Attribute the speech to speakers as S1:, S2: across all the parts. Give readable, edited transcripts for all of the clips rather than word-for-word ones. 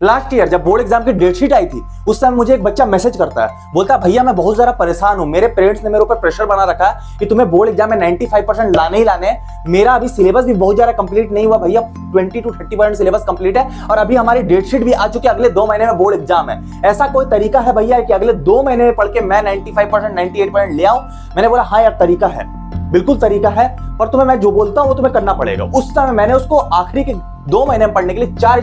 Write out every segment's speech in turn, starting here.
S1: Last year जब board exam की date sheet आई थी, उस समय मुझे एक बच्चा मैसेज करता है, बोलता है भैया मैं बहुत ज्यादा परेशान हूँ, मेरे पेरेंट्स ने मेरे ऊपर प्रेशर बना रखा है कि तुम्हें बोर्ड एग्जाम में 95% लाने ही लाने हैं। मेरा अभी सिलेबस भी बहुत ज्यादा कंप्लीट नहीं हुआ भैया, 20 to 30% सिलेबस कंप्लीट है और अभी हमारी डेटशीट भी आ चुकी है, अगले 2 महीने में बोर्ड एग्जाम है। ऐसा कोई तरीका है भैया कि अगले 2 महीने में पढ़ के मैं 95% 98% ले आऊं? मैंने बोला हाँ यार तरीका है, बिल्कुल तरीका है, पर तुम्हें मैं जो बोलता हूं वो तुम्हें करना पड़ेगा। उस समय मैंने उसको आखिरी के 2 महीने में पढ़ने के लिए 4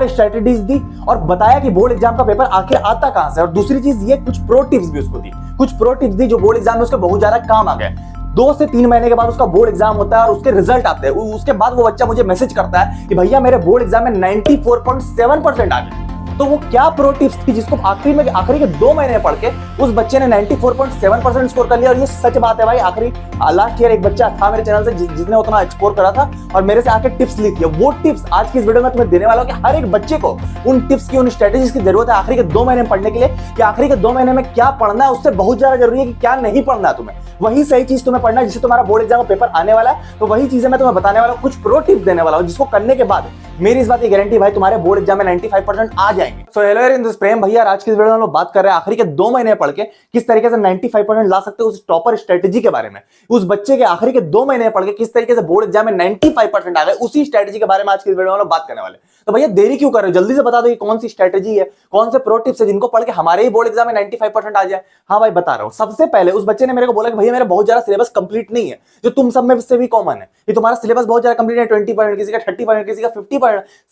S1: स्ट्रेटेजीज दी और बताया कि बोर्ड एग्जाम का पेपर आखिर आता कहां से। और दूसरी चीज ये कुछ प्रो टिप्स भी उसको दी, कुछ प्रो टिप्स दी जो बोर्ड एग्जाम में उसके बहुत ज्यादा काम आ गए। 2 से 3 महीने के बाद उसका बोर्ड एग्जाम होता है और उसके रिजल्ट आते हैं। उसके बाद वो बच्चा मुझे मैसेज करता है कि भैया मेरे बोर्ड एग्जाम में 94.7% आ गए। तो वो क्या प्रो टिप्स थी जिसको आखिरी के 2 महीने पढ़ के उस बच्चे ने 94.7% स्कोर कर लिया। और ये सच बात है भाई, आखिरी लास्ट ईयर एक बच्चा था मेरे चैनल से जिसने उतना स्कोर करा था और मेरे से आके टिप्स ली थी। वो टिप्स आज की इस वीडियो में तुम्हें देने वाला हूं कि हर एक बच्चे को उन टिप्स की, उन स्ट्रेटेजीज की जरूरत है आखिरी के 2 महीने में पढ़ने के लिए, कि आखिरी के 2 महीने में क्या पढ़ना है उससे बहुत ज्यादा जरूरी है कि क्या नहीं पढ़ना है तुम्हें। वही सही चीज तुम्हें पढ़ना है जिससे तुम्हारा बोर्ड एग्जाम का पेपर आने वाला है। तो वही चीजें मैं तुम्हें बताने वाला हूं, कुछ प्रो टिप्स देने वाला हूं जिसको करने के बाद मेरी इस बात की गारंटी भाई तुम्हारे बोर्ड एग्जाम में 95% आ जाएंगे। सो हेलो यार, प्रेम भैया, आज की इस वीडियो में हम लोग बात कर रहे हैं आखिरी के 2 महीने पढ़ के किस तरीके से 95% ला सकते हो उस टॉपर स्ट्रेटेजी के बारे में। उस बच्चे के आखिरी के 2 महीने पढ़ के किस तरीके से बोर्ड एग्जाम में 95% आ गए, उसी स्ट्रेटेजी के बारे में आज की इस वीडियो में हम लोग बात करने वाले। तो भैया देरी क्यों कर रहे हो, जल्दी से बता दो कि कौन सी स्ट्रेटेजी है, कौन से प्रो टिप्स है जिनको पढ़ के हमारे ही बोर्ड एग्जाम में 95% आ जाए। हाँ भाई बता रहा हूं। सबसे पहले उस बच्चे ने मेरे को बोला कि भैया मेरा बहुत ज्यादा सिलेबस कंप्लीट नहीं है, जो तुम सब में से भी कॉमन है कि तुम्हारा सिलेबस बहुत ज्यादा कंप्लीट है, 20%, किसी का 30%, किसी का 50%।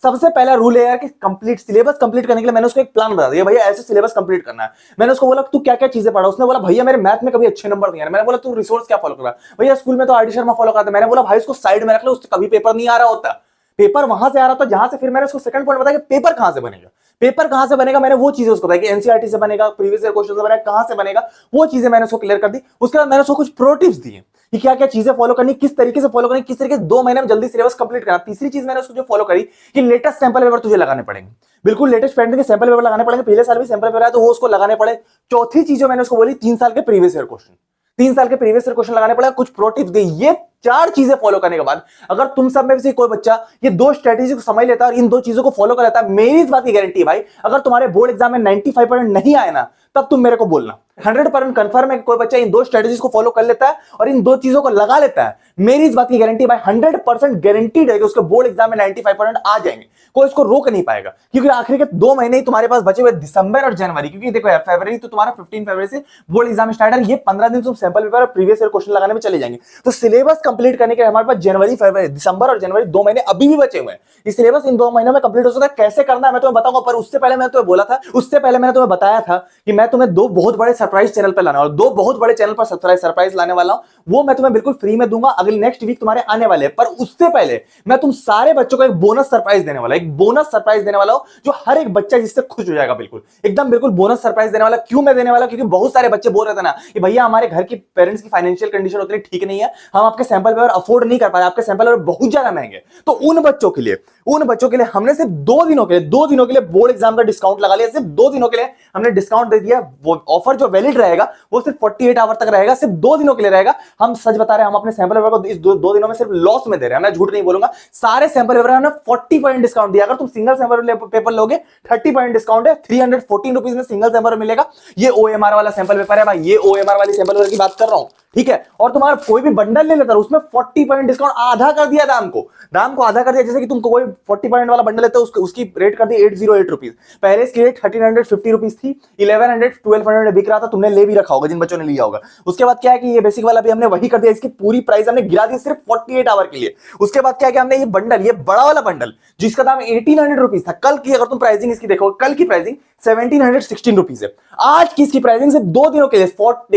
S1: सबसे पहला रूल है यार कि कंप्लीट सिलेबस कंप्लीट करने के लिए मैंने उसको एक प्लान बता दिया, भैया ऐसे सिलेबस कंप्लीट करना है। मैंने उसको बोला तू क्या क्या चीजें पढ़ा, उसने बोला भैया मेरे मैथ में कभी अच्छे नंबर नहीं आ रहे। मैंने बोला तू रिसोर्स क्या फॉलो कर रहा है, भैया स्कूल में तो आर डी शर्मा फॉलो करता है। मैंने बोला भाई उसको साइड में रख लो, उससे कभी पेपर नहीं आ रहा होता, पेपर वहां से आ रहा था जहां से। फिर मैंने उसको सेकंड पॉइंट बताया कि पेपर कहां से बनेगा, पेपर कहां से बनेगा। मैंने वो चीजें उसको बताई कि एनसीईआरटी से बनेगा, प्रीवियस ईयर क्वेश्चन से बनेगा, कहां से बनेगा, वो चीजें मैंने उसको क्लियर कर दी। उसके बाद मैंने उसको कुछ प्रो टिप्स दिए कि क्या क्या चीजें फॉलो करनी, किस तरीके से फॉलो करनी, किस तरीके से 2 महीने में जल्दी सिलेबस कंप्लीट करना। तीसरी चीज मैंने उसको जो फॉलो करी कि लेटेस्ट सैंपल पेपर तुझे लगाने पड़ेंगे, बिल्कुल लेटेस्ट पैटर्न के सैंपल पेपर लगाने पड़ेंगे। पिछले साल भी सैंपल पेपर आया तो वो उसको लगाने पड़े। चौथी चीज जो मैंने उसको बोली 3 साल के प्रीवियस ईयर क्वेश्चन, 3 साल के प्रीवियस ईयर क्वेश्चन लगाने पड़ेगा, कुछ प्रो टिप्स दी। ये 4 चीजें फॉलो करने के बाद अगर तुम सब में से कोई बच्चा ये 2 स्ट्रेटेजी को समझ लेता है और इन 2 चीजों को फॉलो कर लेता है, मेरी इस बात की गारंटी है भाई अगर तुम्हारे बोर्ड एग्जाम में 95% नहीं आए ना, तब तुम मेरे को बोलना। 100% कंफर्म है कि कोई बच्चा इन 2 स्ट्रेटेजीज को फॉलो कर लेता है और इन 2 चीजों को लगा लेता है, मेरी इस बात की गारंटी भाई 100% गारंटीड है कि उसके बोर्ड एग्जाम में 95% आ जाएंगे। कोई इसको रोक नहीं पाएगा, क्योंकि आखिर के 2 महीने ही तुम्हारे पास बचे हुए, दिसंबर और जनवरी। क्योंकि देखो यार फरवरी तो तुम्हारा 15 फरवरी से बोर्ड एग्जाम स्टार्ट है, ये 15 दिन तुम सैंपल पेपर और प्रीवियस ईयर क्वेश्चन लगाने में चले जाएंगे। तो सिलेबस कंप्लीट करने के हमारे पास जनवरी, फरवरी, दिसंबर और जनवरी 2 महीने अभी भी बचे हुए हैं। इस सिलेबस इन 2 महीनों में कंप्लीट हो सकता है। कैसे करना है मैं तुम्हें बताऊंगा, पर उससे पहले मैंने तुम्हें बोला था, उससे पहले मैंने तुम्हें बताया था कि मैं तुम्हें 2 बहुत बड़े सरप्राइज चैनल पर लाने वाला हूं, 2 बहुत बड़े चैनल पर सरप्राइज लाने वाला हूं। वो मैं तुम्हें बिल्कुल फ्री में दूंगा, अगले नेक्स्ट वीक तुम्हारे आने वाले हैं। पर उससे पहले मैं तुम सारे बच्चों को एक बोनस सरप्राइज देने वाला, एक बोनस सरप्राइज देने वाला हूं जो हर एक बच्चा जिससे खुश हो जाएगा। बिल्कुल एकदम बिल्कुल बोनस सरप्राइज देने वाला। क्यों मैं देने वाला, क्योंकि बहुत सारे बच्चे बोल रहे थे ना कि भैया हमारे घर की पेरेंट्स की फाइनेंशियल कंडीशन उतनी ठीक नहीं है, हम आपके सैंपल पेपर अफोर्ड नहीं कर पा रहे, आपके सैंपल पेपर बहुत ज्यादा महंगे। तो उन बच्चों के लिए हमने सिर्फ 2 दिनों के लिए बोर्ड एग्जाम का डिस्काउंट लगा लिया। सिर्फ 2 दिनों के लिए हमने डिस्काउंट दे दिया। वो ऑफर जो वैलिड रहेगा वो सिर्फ 48 आवर तक रहेगा, सिर्फ 2 दिनों के लिए रहेगा। हम सच बता रहे हैं, हम अपने सैंपल पेपर को इस 2 दिनों में सिर्फ लॉस में दे रहे हैं, मैं झूठ नहीं बोलूंगा। सारे सैंपल पेपर हमने 40% डिस्काउंट दिया। अगर तुम सिंगल सैंपल पेपर लोगे 30% डिस्काउंट है, 314 रुपीज में सिंगल सैंपल मिलेगा। ये ओएमआर वाला सैंपल पेपर है भाई, ये ओएमआर वाली सैंपल पेपर की बात कर रहा हूं, ठीक है। और तुम्हारा कोई भी बंडल ले लेता है उसमें 40% डिस्काउंट, आधा कर दिया दाम को आधा कर दिया। जैसे कि तुमको कोई 40% वाला बंडल लेता है उसकी रेट कर दी 808 रुपीज। पहले इसकी रेट 1350 रुपीज थी, 1100 1200 बिक रहा था, तुमने ले भी रखा होगा जिन बच्चों ने लिया होगा। उसके बाद क्या है कि ये बेसिक वाला भी हमने वही कर दिया, इसकी पूरी प्राइस हमने गिरा दी सिर्फ 48 आवर के लिए। उसके बाद क्या है कि हमने ये बंडल, ये बड़ा वाला बंडल जिसका दाम 1800 रुपीज था, कल की अगर तुम प्राइसिंग इसकी देखो, कल की प्राइसिंग 1716 रुपीज है। आज की इसकी प्राइसिंग सिर्फ 2 दिनों के लिए,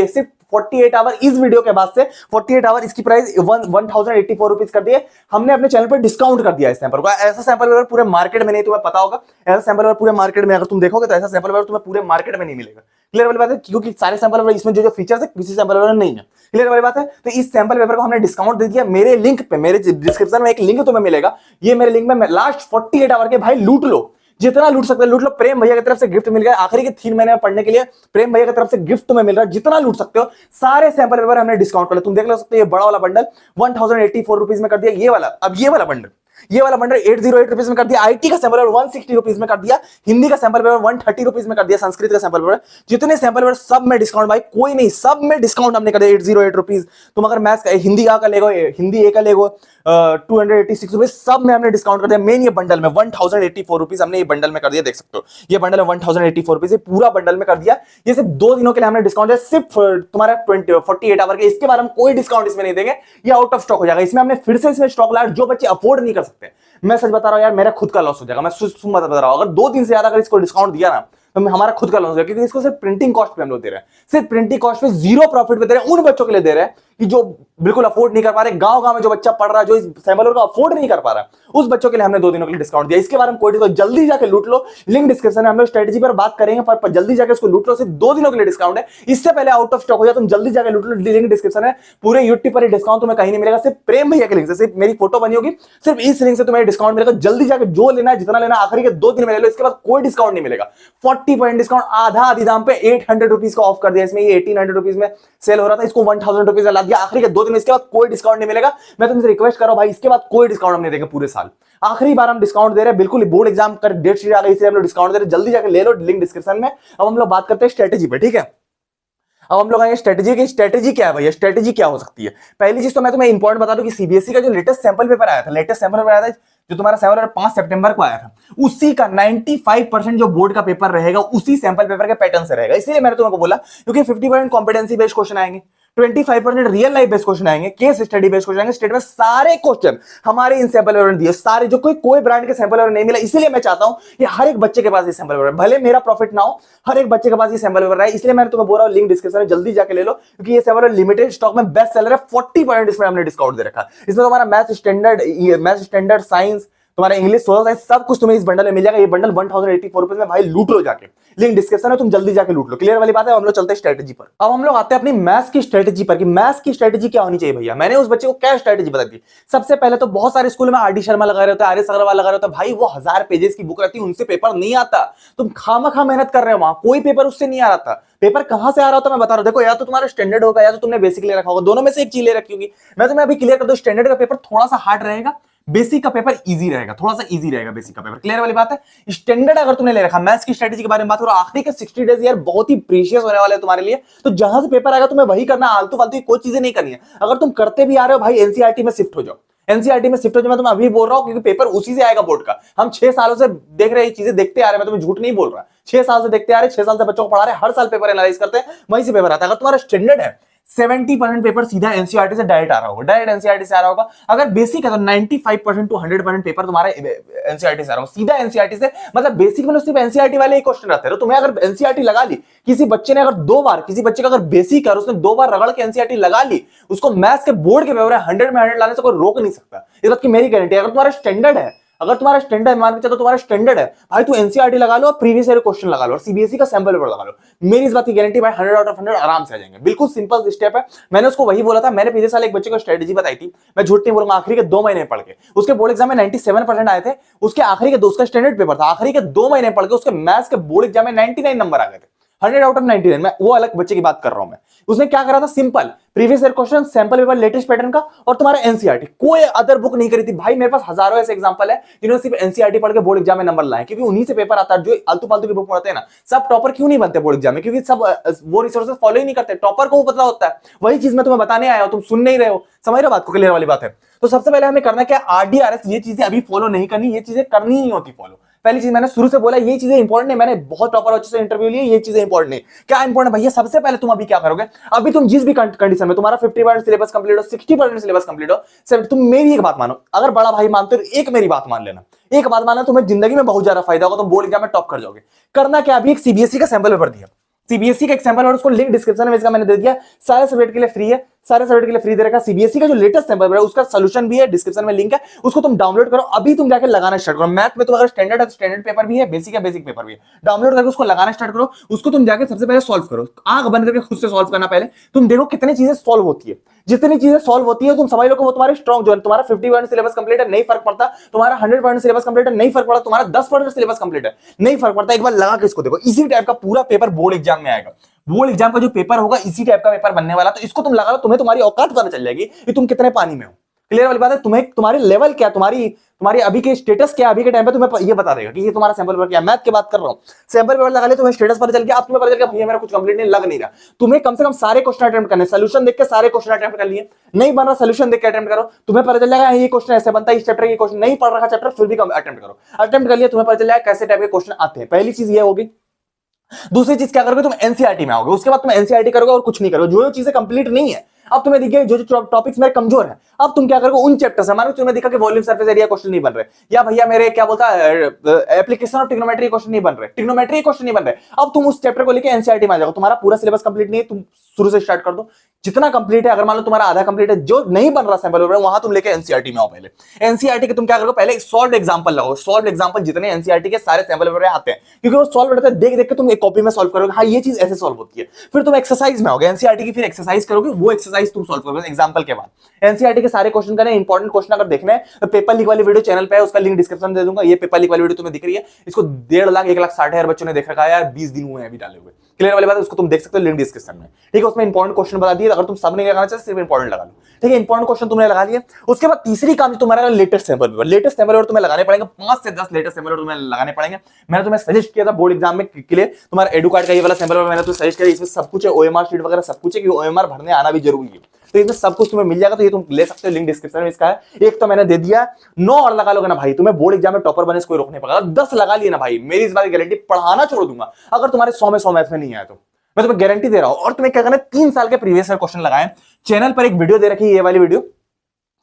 S1: सिर्फ 48 आवर, इस वीडियो के बाद से 48 आवर इसकी प्राइस 1084 रुपीज कर दिए। हमने अपने चैनल पर डिस्काउंट कर दिया इस सैंपल को। ऐसा सैंपल पेपर पूरे मार्केट में नहीं, तुम्हें पता होगा ऐसा सैंपल पेपर पूरे मार्केट में, अगर तुम देखोगे तो ऐसा सैंपल पेपर तुम्हें पूरे मार्केट में नहीं मिलेगा। क्लियर वाली बात है, क्योंकि सारे सैंपल पेपर इसमें जो फीचर्स है किसी सैंपल पेपर में नहीं है। क्लियर वाली बात है। तो इस सैंपल पेपर को हमने डिस्काउंट दे दिया। मेरे लिंक पे, मेरे डिस्क्रिप्शन में एक लिंक तुम्हें मिलेगा, ये मेरे लिंक में लास्ट 48 आवर के भाई लूट लो, जितना लूट सकते हो लूट लो। प्रेम भैया की तरफ से गिफ्ट मिल गया आखिरी के 3 महीने में पढ़ने के लिए, प्रेम भैया की तरफ से गिफ्ट तुम्हें मिल रहा है, जितना लूट सकते हो। सारे सैंपल पेपर हमने डिस्काउंट कर लिया, तुम देख लो सकते हो। ये बड़ा वाला बंडल 1084 रुपीज में कर दिया, ये वाला। अब ये वाला बंडल ये वाला बंडल 808 रुपीज में कर दिया, आईटी का सैंपल पेपर 160 रुपीज में कर दिया, हिंदी का सैंपल पेपर 130 रुपीज में कर दिया, संस्कृत का सैंपल पेपर, जितने सैंपल पेपर सब में डिस्काउंट भाई, कोई नहीं, सब में डिस्काउंट हमने कर दिया 808 रुपीज। तुम अगर मैथ्स हिंदी का लेगो, हिंदी ए का लेगो 286 रुपीज, सब में हमने डिस्काउंट कर दिया। मेन ये बंडल में 1084 रुपीज हमने ये बंडल में कर दिया, देख सकते हो ये बंडल में 1084 रुपीज पूरा बंडल में कर दिया। ये सिर्फ 2 दिनों के लिए हमने डिस्काउंट दिया, सिर्फ तुम्हारा 48 आवर के, इसके बाद हम कोई डिस्काउंट इसमें नहीं देंगे, ये आउट ऑफ स्टॉक हो जाएगा। इसमें हमने फिर से इसमें स्टॉक लाया, जो बच्चे अफोर्ड नहीं कर सकते, मैं सच बता रहा हूं यार, मेरा खुद का लॉस हो जाएगा, मैं बता रहा हूं, अगर 2 दिन से ज्यादा अगर इसको डिस्काउंट दिया ना तो हमारा खुद का लॉस हो जाएगा, क्योंकि इसको सिर्फ प्रिंटिंग कॉस्ट पे हम लोग दे रहे हैं, सिर्फ प्रिंटिंग कॉस्ट पे 0 प्रॉफिट पे दे रहे हैं, उन बच्चों के लिए दे रहे हैं कि जो बिल्कुल अफोर्ड नहीं कर पा रहे, गांव में जो बच्चा पढ़ रहा है, जो इस सैंपल को अफोर्ड नहीं कर पा रहा, उस बच्चों के लिए हमने 2 दिनों के लिए डिस्काउंट दिया। इसके बारे में कोई जल्दी जाके लूट लो, लिंक डिस्क्रिप्शन में हम लोग स्ट्रेटेजी पर बात करेंगे, पर जल्दी जाके उसको लूट लो, सिर्फ 2 दिनों के लिए डिस्काउंट है, इससे पहले आउट ऑफ स्टॉक हो जाए, तुम जल्दी जाके लूट लो, लिंक डिस्क्रिप्शन है, पूरे यूट्यूब पर डिस्काउंट तुम्हें कहीं नहीं मिलेगा, सिर्फ प्रेम भैया के लिंक से, सिर्फ मेरी फोटो बनी होगी, सिर्फ इस लिंक से तुम्हें डिस्काउंट मिलेगा। जल्दी जाके जो लेना है, जितना लेना है, आखिरी के 2 दिन में ले लो, इसके बाद कोई डिस्काउंट नहीं मिलेगा। 40% डिस्काउंट, आधी दाम पे 800 रुपीज का ऑफ कर दिया, इसमें ये 1800 रुपीज में सेल हो रहा था, इसको 1000 रुपीज ला दिया आखिरी के 2 दिन में, इसके बाद कोई डिस्काउंट नहीं मिलेगा। मैं तुमसे रिक्वेस्ट कर रहा हूं भाई, इसके बाद कोई डिस्काउंट हम नहीं देंगे पूरे साल, आखिरी बार हम डिस्काउंट दे रहे हैं, बिल्कुल बोर्ड एग्जाम कर डेट शीट आ गई, इसलिए हम लोग डिस्काउंट दे रहे हैं, जल्दी जाके ले लो, लिंक डिस्क्रिप्शन में। अब हम लोग बात करते हैं स्ट्रेटेजी पे, ठीक है। अब हम लोग आएंगे स्ट्रेटेजी की, स्ट्रेटेजी क्या है भैया, स्ट्रेटेजी क्या हो सकती है। पहली चीज तो मैं तुम्हें इंपॉर्टेंट बता दूं कि सीबीएसई का जो लेटेस्ट सैंपल पेपर आया था, जो तुम्हारा सैंपल पेपर 5 सितंबर को आया था, उसी का 95% जो बोर्ड का पेपर रहेगा उसी सैंपल पेपर के पैटर्न से रहेगा। इसलिए मैंने तुमको बोला, क्योंकि 50% कॉम्पिटेंसी बेस्ड क्वेश्चन आएंगे, 25% रियल लाइफ बेस्ड क्वेश्चन आएंगे, केस स्टडी बेस्ड क्वेश्चन आएंगे, स्टेट में सारे क्वेश्चन हमारे इन सैंपल पेपर में दिए, सारे, जो कोई ब्रांड के सैंपल पेपर नहीं मिला। इसलिए मैं चाहता हूं कि हर एक बच्चे के पास ये सैंपल पेपर, भले मेरा प्रॉफिट ना हो, हर एक बच्चे के पास ये सैंपल पेपर रहा है। इसलिए मैंने तुम्हें बोल रहा हूं, लिंक डिस्क्रिप्शन में जल्दी जाके ले लो, क्योंकि ये सैंपल लिमिटेड स्टॉक में बेस्ट सेलर है। 40% इसमें हमने डिस्काउंट दे रखा। इसमें तुम्हारा मैथ स्टैंडर्ड, साइंस, तुम्हारा इंग्लिश, सोशल साइंस, सब कुछ तुम्हें इस बंडल में मिल जाएगा। ये बंडल 1084 रुपीज में भाई लूट लो जाके, लिंक डिस्क्रिप्शन है, तुम जल्दी जाके लूट लो। क्लियर वाली बात है। हम लोग चलते हैं स्ट्रेटेजी पर। अब हम लोग आते हैं अपनी मैथ्स की स्ट्रेटेजी पर कि मैथ्स की स्ट्रेटेजी क्या होनी चाहिए भैया। मैंने उस बच्चे को क्या स्ट्रेटेजी बताई थी। सबसे पहले तो बहुत सारे स्कूल में आर डी शर्मा लगा रहे होते हैं, आर एस अग्रवाल लगा रहे होते हैं, भाई वो 1000 पेजेस की बुक रहती है, उनसे पेपर नहीं आता। तुम खामखा मेहनत कर रहे हो, वहां कोई पेपर उससे नहीं आ रहा था। पेपर कहां से आ रहा होता मैं बता रहा हूं, देखो या तो तुम्हारा स्टैंडर्ड होगा या तो तुमने बेसिक ले रखा होगा, दोनों में से एक चीज ले रखी होगी। मैं तुम्हें अभी क्लियर कर दूं, स्टैंडर्ड का पेपर थोड़ा सा हार्ड रहेगा, बेसिक का पेपर इजी रहेगा, थोड़ा सा इजी रहेगा बेसिक का पेपर। क्लियर वाली बात है। स्टैंडर्ड अगर तुमने ले रखा, मैथ्स की स्ट्रेटेजी के बारे में बात करो, आखिरी के 60 डेज यार बहुत ही प्रीशियस होने वाले हैं तुम्हारे लिए। तो जहां से पेपर आएगा तुम्हें वही करना, आलतू फालतू की कोई चीजें नहीं करनी है। अगर तुम करते भी आ रहे हो भाई, एनसीईआरटी में शिफ्ट हो जाओ, एनसीईआरटी में शिफ्ट हो जाओ। मैं तुम्हें अभी बोल रहा हूं क्योंकि पेपर उसी से आएगा बोर्ड का। हम 6 सालों से देख रहे हैं, चीजें देखते आ रहे हैं, मैं तुम्हें झूठ नहीं बोल रहा। 6 साल से देखते आ रहे, 6 साल से बच्चों को पढ़ा रहे, हर साल पेपर एनालाइज करते हैं, वहीं से पेपर आता है। अगर तुम्हारा स्टैंडर्ड है, 70% पेपर सीधा एनसीईआरटी से डायरेक्ट आ रहा होगा, डायरेक्ट एनसीईआरटी से आ रहा होगा। अगर बेसिक है तो 95% टू 100% पेपर तुम्हारा एनसीईआरटी से आ रहा होगा, सीधा एनसीईआरटी से। मतलब बेसिक में सिर्फ एनसीईआरटी वाले ही क्वेश्चन रहते हैं। तो तुम्हें अगर एनसीईआरटी लगा ली, किसी बच्चे ने अगर 2 बार, किसी बच्चे का अगर बेसिक है उसने 2 बार रगड़ के एनसीईआरटी लगा ली, उसको मैथ्स के बोर्ड के पेपर 100 में 100 लाने से कोई रोक नहीं सकता। इस बात की मेरी गारंटी है। अगर तुम्हारा स्टैंडर्ड है, अगर तुम्हारा स्टैंडर्ड मान के चलो तुम्हारा स्टैंडर्ड है भाई, तू एनसीईआरटी लगा लो और प्रीवियस ईयर क्वेश्चन लगा लो और सीबीएसई का सैंपल पेपर लगा लो, मेरी इस बात की गारंटी भाई 100 आउट ऑफ 100 आराम से आ जाएंगे। बिल्कुल सिंपल स्टेप है। मैंने उसको वही बोला था। मैंने पिछले साल एक बच्चे को स्ट्रेटेजी बताई थी, मैं झूठ नहीं बोलूंगा। आखिरी के 2 महीने पढ़ के उसके बोर्ड एग्जाम में 97% आए थे। उसके आखिरी के उसका स्टैंडर्ड पेपर था, आखिरी के 2 महीने पढ़ के उसके मैथ्स के बोर्ड एग्जाम में 99 नंबर आ गए थे। 100 आउट ऑफ 99। मैं वो अलग बच्चे की बात कर रहा हूं। मैं उसने क्या करा था, simple previous year question, sample paper latest pattern का और तुम्हारा एनसीईआरटी, कोई अदर बुक नहीं करी थी भाई। मेरे पास हजारों ऐसे एग्जांपल है जिन्होंने सिर्फ एनसीईआरटी पढ़ के बोर्ड एग्जाम में नंबर लाए, क्योंकि उन्हीं से पेपर आता है। जो आलतू फालतू की बुक पढ़ते हैं ना, सब टॉपर क्यों नहीं बनते बोर्ड एग्जाम में, क्योंकि सब वो रिसोर्सेज फॉलो ही नहीं करते। टॉपर को वो पता होता है। वही चीज मैं तुम्हें बताने आया हूं, तुम सुन नहीं रहे हो। समझ रहे हो बात को? क्लियर वाली बात है। तो सबसे पहले हमें करना क्या, आरडीआरएस, ये चीजें अभी फॉलो नहीं करनी, ये चीजें करनी ही होती फॉलो। पहली चीज मैंने शुरू से बोला, ये चीजें इंपॉर्टेंट है। मैंने बहुत टॉपर बच्चों से इंटरव्यू लिए, ये चीजें इंपॉर्टेंट नहीं। क्या इंपॉर्टेंट भैया, सबसे पहले तुम अभी क्या करोगे, अभी तुम जिस भी कंडीशन में तुम्हारा 50% सिलेबस कंप्लीट हो, 60% सिलेबस कंप्लीट हो, सिर्फ तुम मेरी एक बात मानो। अगर बड़ा भाई मानते हो तो एक मेरी बात मान लेना, एक बात मानना, तुम्हें जिंदगी में बहुत ज्यादा फायदा होगा। तुम बोर्ड एग्जाम में टॉप कर जाओगे। करना क्या, अभी एक सीबीएसई का सैंपल पेपर दिया, सीबीएसई का एक सैंपल और उसको लिंक डिस्क्रिप्शन में इसका मैंने दे दिया। सारे सब्जेक्ट के लिए फ्री है, सारे सब्जेक्ट के लिए फ्री दे रखा। सीबीएसई का जो लेटेस्ट सैंपल है उसका सॉल्यूशन भी है, डिस्क्रिप्शन में लिंक है, उसको तुम डाउनलोड करो। अभी तुम जाकर लगाना स्टार्ट करो। मैथ में तो अगर स्टैंडर्ड है तो स्टैंडर्ड पेपर भी है, बेसिक है बेसिक पेपर भी है। डाउनलोड करके उसको लगाना स्टार्ट करो। उसको तुम जाकर सबसे पहले सॉल्व करो, आंख बंद करके खुद से सॉल्व करना। पहले तुम देखो कितनी चीजें सॉल्व होती है। जितनी चीजें सॉल्व होती है तुम समझ लो कि वो तुम्हारे स्ट्रॉन्ग जो है। तुम्हारा 50% सिलेबस कंप्लीट है, नहीं फर्क पड़ता। तुम्हारा 100% सिलेबस कंप्लीट है, नहीं फर्क पड़ता। तुम्हारा 10% सिलेबस कंप्लीट है, नहीं फर्क पड़ता। एक बार लगा के इसको देखो, इसी टाइप का पूरा पेपर बोर्ड एग्जाम में आएगा। बोर्ड एग्जाम का जो पेपर होगा इसी टाइप का पेपर बनने वाला। तो इसको तुम लगा लो, तुम्हें तुम्हारी औकात पता चल जाएगी कि तुम कितने पानी में हो। क्लियर वाली बात है। तुम्हें तुम्हारी लेवल क्या, तुम्हारी तुम्हारी अभी के स्टेटस क्या, अभी के टाइम पे तुम्हें ये बता देगा कि ये तुम्हारा सैंपल पेपर क्या है। मैथ की बात कर रहा हूं, सैंपल पेपर लगा ले, तुम्हें स्टेटस पता चल गया, अब तुम्हें पता चल गया भैया मेरा कुछ कंप्लीट नहीं लग नहीं रहा। तुम्हें कम से कम सारे क्वेश्चन अटेम्प्ट करने, सोल्यूशन देख के सारे क्वेश्चन अटेम्प्ट कर लिए, नहीं बन रहा सोल्यूशन देख के अटेम्प्ट करो, तुम्हें पता चल जाएगा ये क्वेश्चन ऐसे बनता है, इस चैप्टर ये क्वेश्चन नहीं पढ़ रखा चैप्टर फिर भी अटेम्प्ट करो, अटेम्प्ट कर लिया, तुम्हें पता चल जाएगा कैसे टाइप के क्वेश्चन आते हैं। पहली चीज ये होगी। दूसरी चीज क्या करोगे, तुम एनसीईआरटी में आओगे, उसके बाद तुम एनसीईआरटी करोगे और कुछ नहीं करोगे। जो चीजें कंप्लीट नहीं है, अब तुम्हें दिख गया जो जो टॉपिक्स मेरे कमजोर है, अब तुम क्या करोगे उन चैप्टर से, मानो तुम्हें दिखा कि वॉल्यूम सरफेस एरिया क्वेश्चन नहीं बन रहे, या भैया मेरे क्या बोलता है एप्लीकेशन ऑफ ट्रिग्नोमेट्री क्वेश्चन नहीं बन रहे, ट्रिग्नोमेट्री क्वेश्चन नहीं बन रहे, अब तुम उस चैप्टर को लेकर एनसीईआरटी में आ जाओ। तुम्हारा पूरा सिलेबस कंप्लीट नहीं है, तुम शुरू से स्टार्ट कर दो, जितना कंप्लीट है, अगर मान लो तुम्हारा आधा कंप्लीट है, जो नहीं बन रहा सैंपल पेपर वहां तुम लेके एनसीईआरटी में आओ। पहले एनसीईआरटी के तुम क्या करोगे, पहले सॉल्व एग्जांपल लगाओ, सॉल्व एग्जांपल जितने एनसीईआरटी के सारे सैंपल पेपर आते हैं, क्योंकि वो सॉल्व रहता है, देख देख के तुम एक कॉपी में सॉल्व करोगे, हाँ ये चीज ऐसे सॉल्व होती है। फिर तुम एक्सरसाइज में आओगे, एनसीईआरटी की फिर एक्सरसाइज करोगे, वो एक्सरसाइज तुम सॉल्व करोगे एग्जांपल के बाद। एनसीईआरटी के सारे क्वेश्चन करने, इंपॉर्टेंट क्वेश्चन अगर देखने हैं तो पेपर लीक वाली वीडियो चैनल पे है, उसका लिंक डिस्क्रिप्शन में दे दूंगा। ये पेपर लीक वाली वीडियो तुम्हें दिख रही है, इसको 1.5 लाख 1,60,000 बच्चों ने देख रखा है यार, 20 दिन हुए हैं अभी डाले हुए। क्लियर वाली बात है, उसको तुम देख सकते हो लिंक डिस्क्रिप्शन में, ठीक है। उसमें इंपॉर्टेंट क्वेश्चन बता दिए, अगर तुम सब नहीं लगाना चाहते सिर्फ इंपॉर्टेंट लगा लो, ठीक है। इंपॉर्टेंट क्वेश्चन तुमने लगा लिए, उसके बाद तीसरी काम तुम्हारा latest sample paper, latest sample paper तुम्हें लगाने पड़ेंगे, 5 से 10 लेटेस्ट सैंपल पेपर तुम्हें लगाने पड़ेंगे। मैंने तुम्हें सजेस्ट किया था बोर्ड एग्जाम में के लिए तुम्हारा एडु कार्ड का ये वाला सैंपल पेपर मैंने तुम्हें सजेस्ट किया, इसमें सब कुछ है, ओएमआर शीट वगैरह सब कुछ है, कि ओएमआर भरने आना भी जरूरी है, तो इसमें सब कुछ तुम्हें मिल जाएगा। तो ये तुम ले सकते हो, लिंक डिस्क्रिप्शन में इसका है। एक तो मैंने दे दिया, 9 और लगा लोगे ना भाई, तुम्हें बोर्ड एग्जाम में टॉपर बनने से कोई रोक नहीं पाएगा। 10 लगा लिए ना भाई, मेरी इस बात की गारंटी, पढ़ाना छोड़ दूंगा अगर तुम्हारे 100 में 100 मैथ में नहीं आया तो, मैं तुम्हें गारंटी दे रहा हूं। और तुम्हें क्या करना है, 3 साल के प्रीवियस ईयर क्वेश्चन लगाए। चैनल पर एक वीडियो दे रखी है, ये वाली वीडियो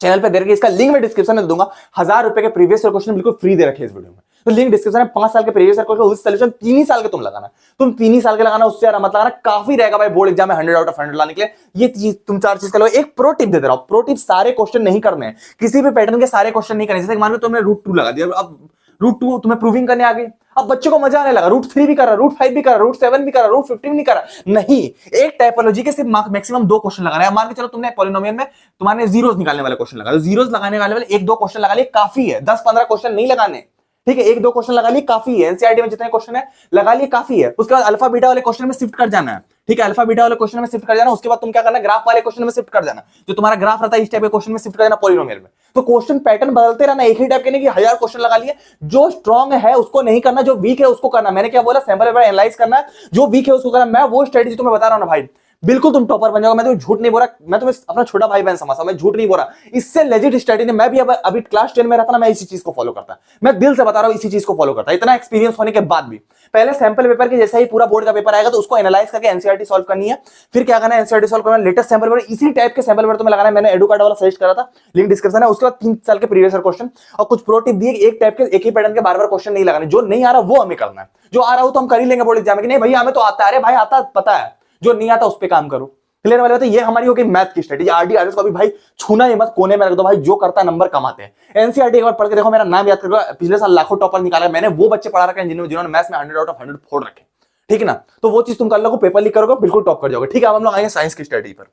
S1: चैनल पे दे रखी है, इसका लिंक मैं डिस्क्रिप्शन में दे दूंगा। 1000 रुपए के प्रीवियस ईयर क्वेश्चन बिल्कुल फ्री दे रखे हैं इस वीडियो में, तो लिंक डिस्क्रिप्शन में। 5 साल के प्रीवियस ईयर क्वेश्चन, उस सोल्यूशन 3 ही साल के तुम लगाना, तुम 3 ही साल के लगाना, उससे ज्यादा मत लगाना, काफी रहेगा भाई बोर्ड एग्जाम में 100 आउट ऑफ 100 लाने के लिए। ये चीज तुम 4 चीज कर लो। एक प्रो टिप दे रहा हूं, प्रो टिप, सारे क्वेश्चन नहीं करने हैं, किसी भी पैटर्न के सारे क्वेश्चन नहीं करने। जैसे मान लो तुमने रूट 2 लगा दिया, अब रूट 2 तुम्हें प्रूविंग करने आ गई, अब बच्चों को मजा आने लगा, रूट 3 भी कर रहा, रूट 5 भी कर रहा, रूट 7 भी कर रहा, रूट 15 भी नहीं कर रहा। नहीं, एक टाइपोलॉजी के सिर्फ मैक्सिमम 2 क्वेश्चन लगाना है। मान के चलो तुमने पॉलिनोमियल में तुम्हारे जीरोस निकालने वाले क्वेश्चन लगा, जीरोस लगाने वाले 1-2 क्वेश्चन लगा लिए काफी है, 10-15 क्वेश्चन नहीं लगाने, ठीक है। 1-2 क्वेश्चन लगा लिए काफी है, एनसीईआरटी में जितने क्वेश्चन है लगा लिए काफी है। उसके बाद अल्फा बीटा वाले क्वेश्चन में शिफ्ट कर जाना है, ठीक है, अल्फा बीटा वाले क्वेश्चन में शिफ्ट कर जाना। उसके बाद तुम क्या करना, ग्राफ वाले क्वेश्चन में शिफ्ट कर जाना, जो तुम्हारा ग्राफ रहता है इस टाइप के क्वेश्चन में शिफ्ट कर जाना पॉलिनोमियल में। तो क्वेश्चन पैटर्न बदलते रहना, एक ही टाइप के नहीं कि 1000 क्वेश्चन लगा लिए। जो स्ट्रॉन्ग है उसको नहीं करना, जो वीक है उसको करना। मैंने क्या बोला, सैंपल पेपर एनालाइज करना है, जो वीक है उसको करना। मैं वो स्ट्रेटजी तुम्हें बता रहा हूं ना भाई, बिल्कुल तुम टॉपर बन जाओगे। मैं तुम्हें झूठ नहीं बोल रहा, मैं तुम्हें अपना छोटा भाई बहन समझता हूं, मैं झूठ नहीं बोल रहा। इससे लेजिट स्ट्रेटजी, मैं भी अभी क्लास 10 में रहता ना, मैं इसी चीज को फॉलो करता, मैं दिल से बता रहा हूं, इसी चीज को फॉलो करता, इतना एक्सपीरियंस होने के बाद भी। पहले सैंपल पेपर के जैसा ही पूरा बोर्ड का पेपर आएगा तो उसको एनालाइज करके एनसीईआरटी सॉल्व करनी है। फिर क्या करना है, एनसीईआरटी सॉल्व करना, लेटेस्ट सैंपल पेपर, इसी टाइप के सैंपल पेपर तुम्हें लगाना है। मैंने एडु कार्ड वाला सजेस्ट करा था, लिंक डिस्क्रिप्शन है। उसके बाद 3 साल के प्रीवियस ईयर क्वेश्चन और कुछ प्रो टिप दिए, एक टाइप के एक ही पैटर्न के बार-बार क्वेश्चन नहीं लगाने। जो नहीं आ रहा वो हमें करना है, जो आ रहा हो तो हम कर ही लेंगे बोर्ड एग्जाम में, कि नहीं भैया हमें तो आता है, अरे भाई आता पता है, जो नहीं आता उस पर काम करो। क्लियर वाली बात है, ये हमारी होगी मैथ की स्ट्रेटजी। आरडी आरएस को भी भाई छूना ही मत, कोने में रख दो भाई, जो करता है नंबर कमाते हैं। एनसीईआरटी एक बार पढ़ के देखो, मेरा नाम याद करो, पिछले साल लाखों टॉपर निकाला, मैंने वो बच्चे पढ़ा रखे हैं जिन्होंने मैथ्स में 100 आउट ऑफ 100 फोड़ रखे, ठीक है ना। तो वो चीज तुम कर लो, पेपर लीक करोगे बिल्कुल टॉप कर जाओगे, ठीक है। अब हम लोग आएंगे साइंस की स्ट्रेटजी पर।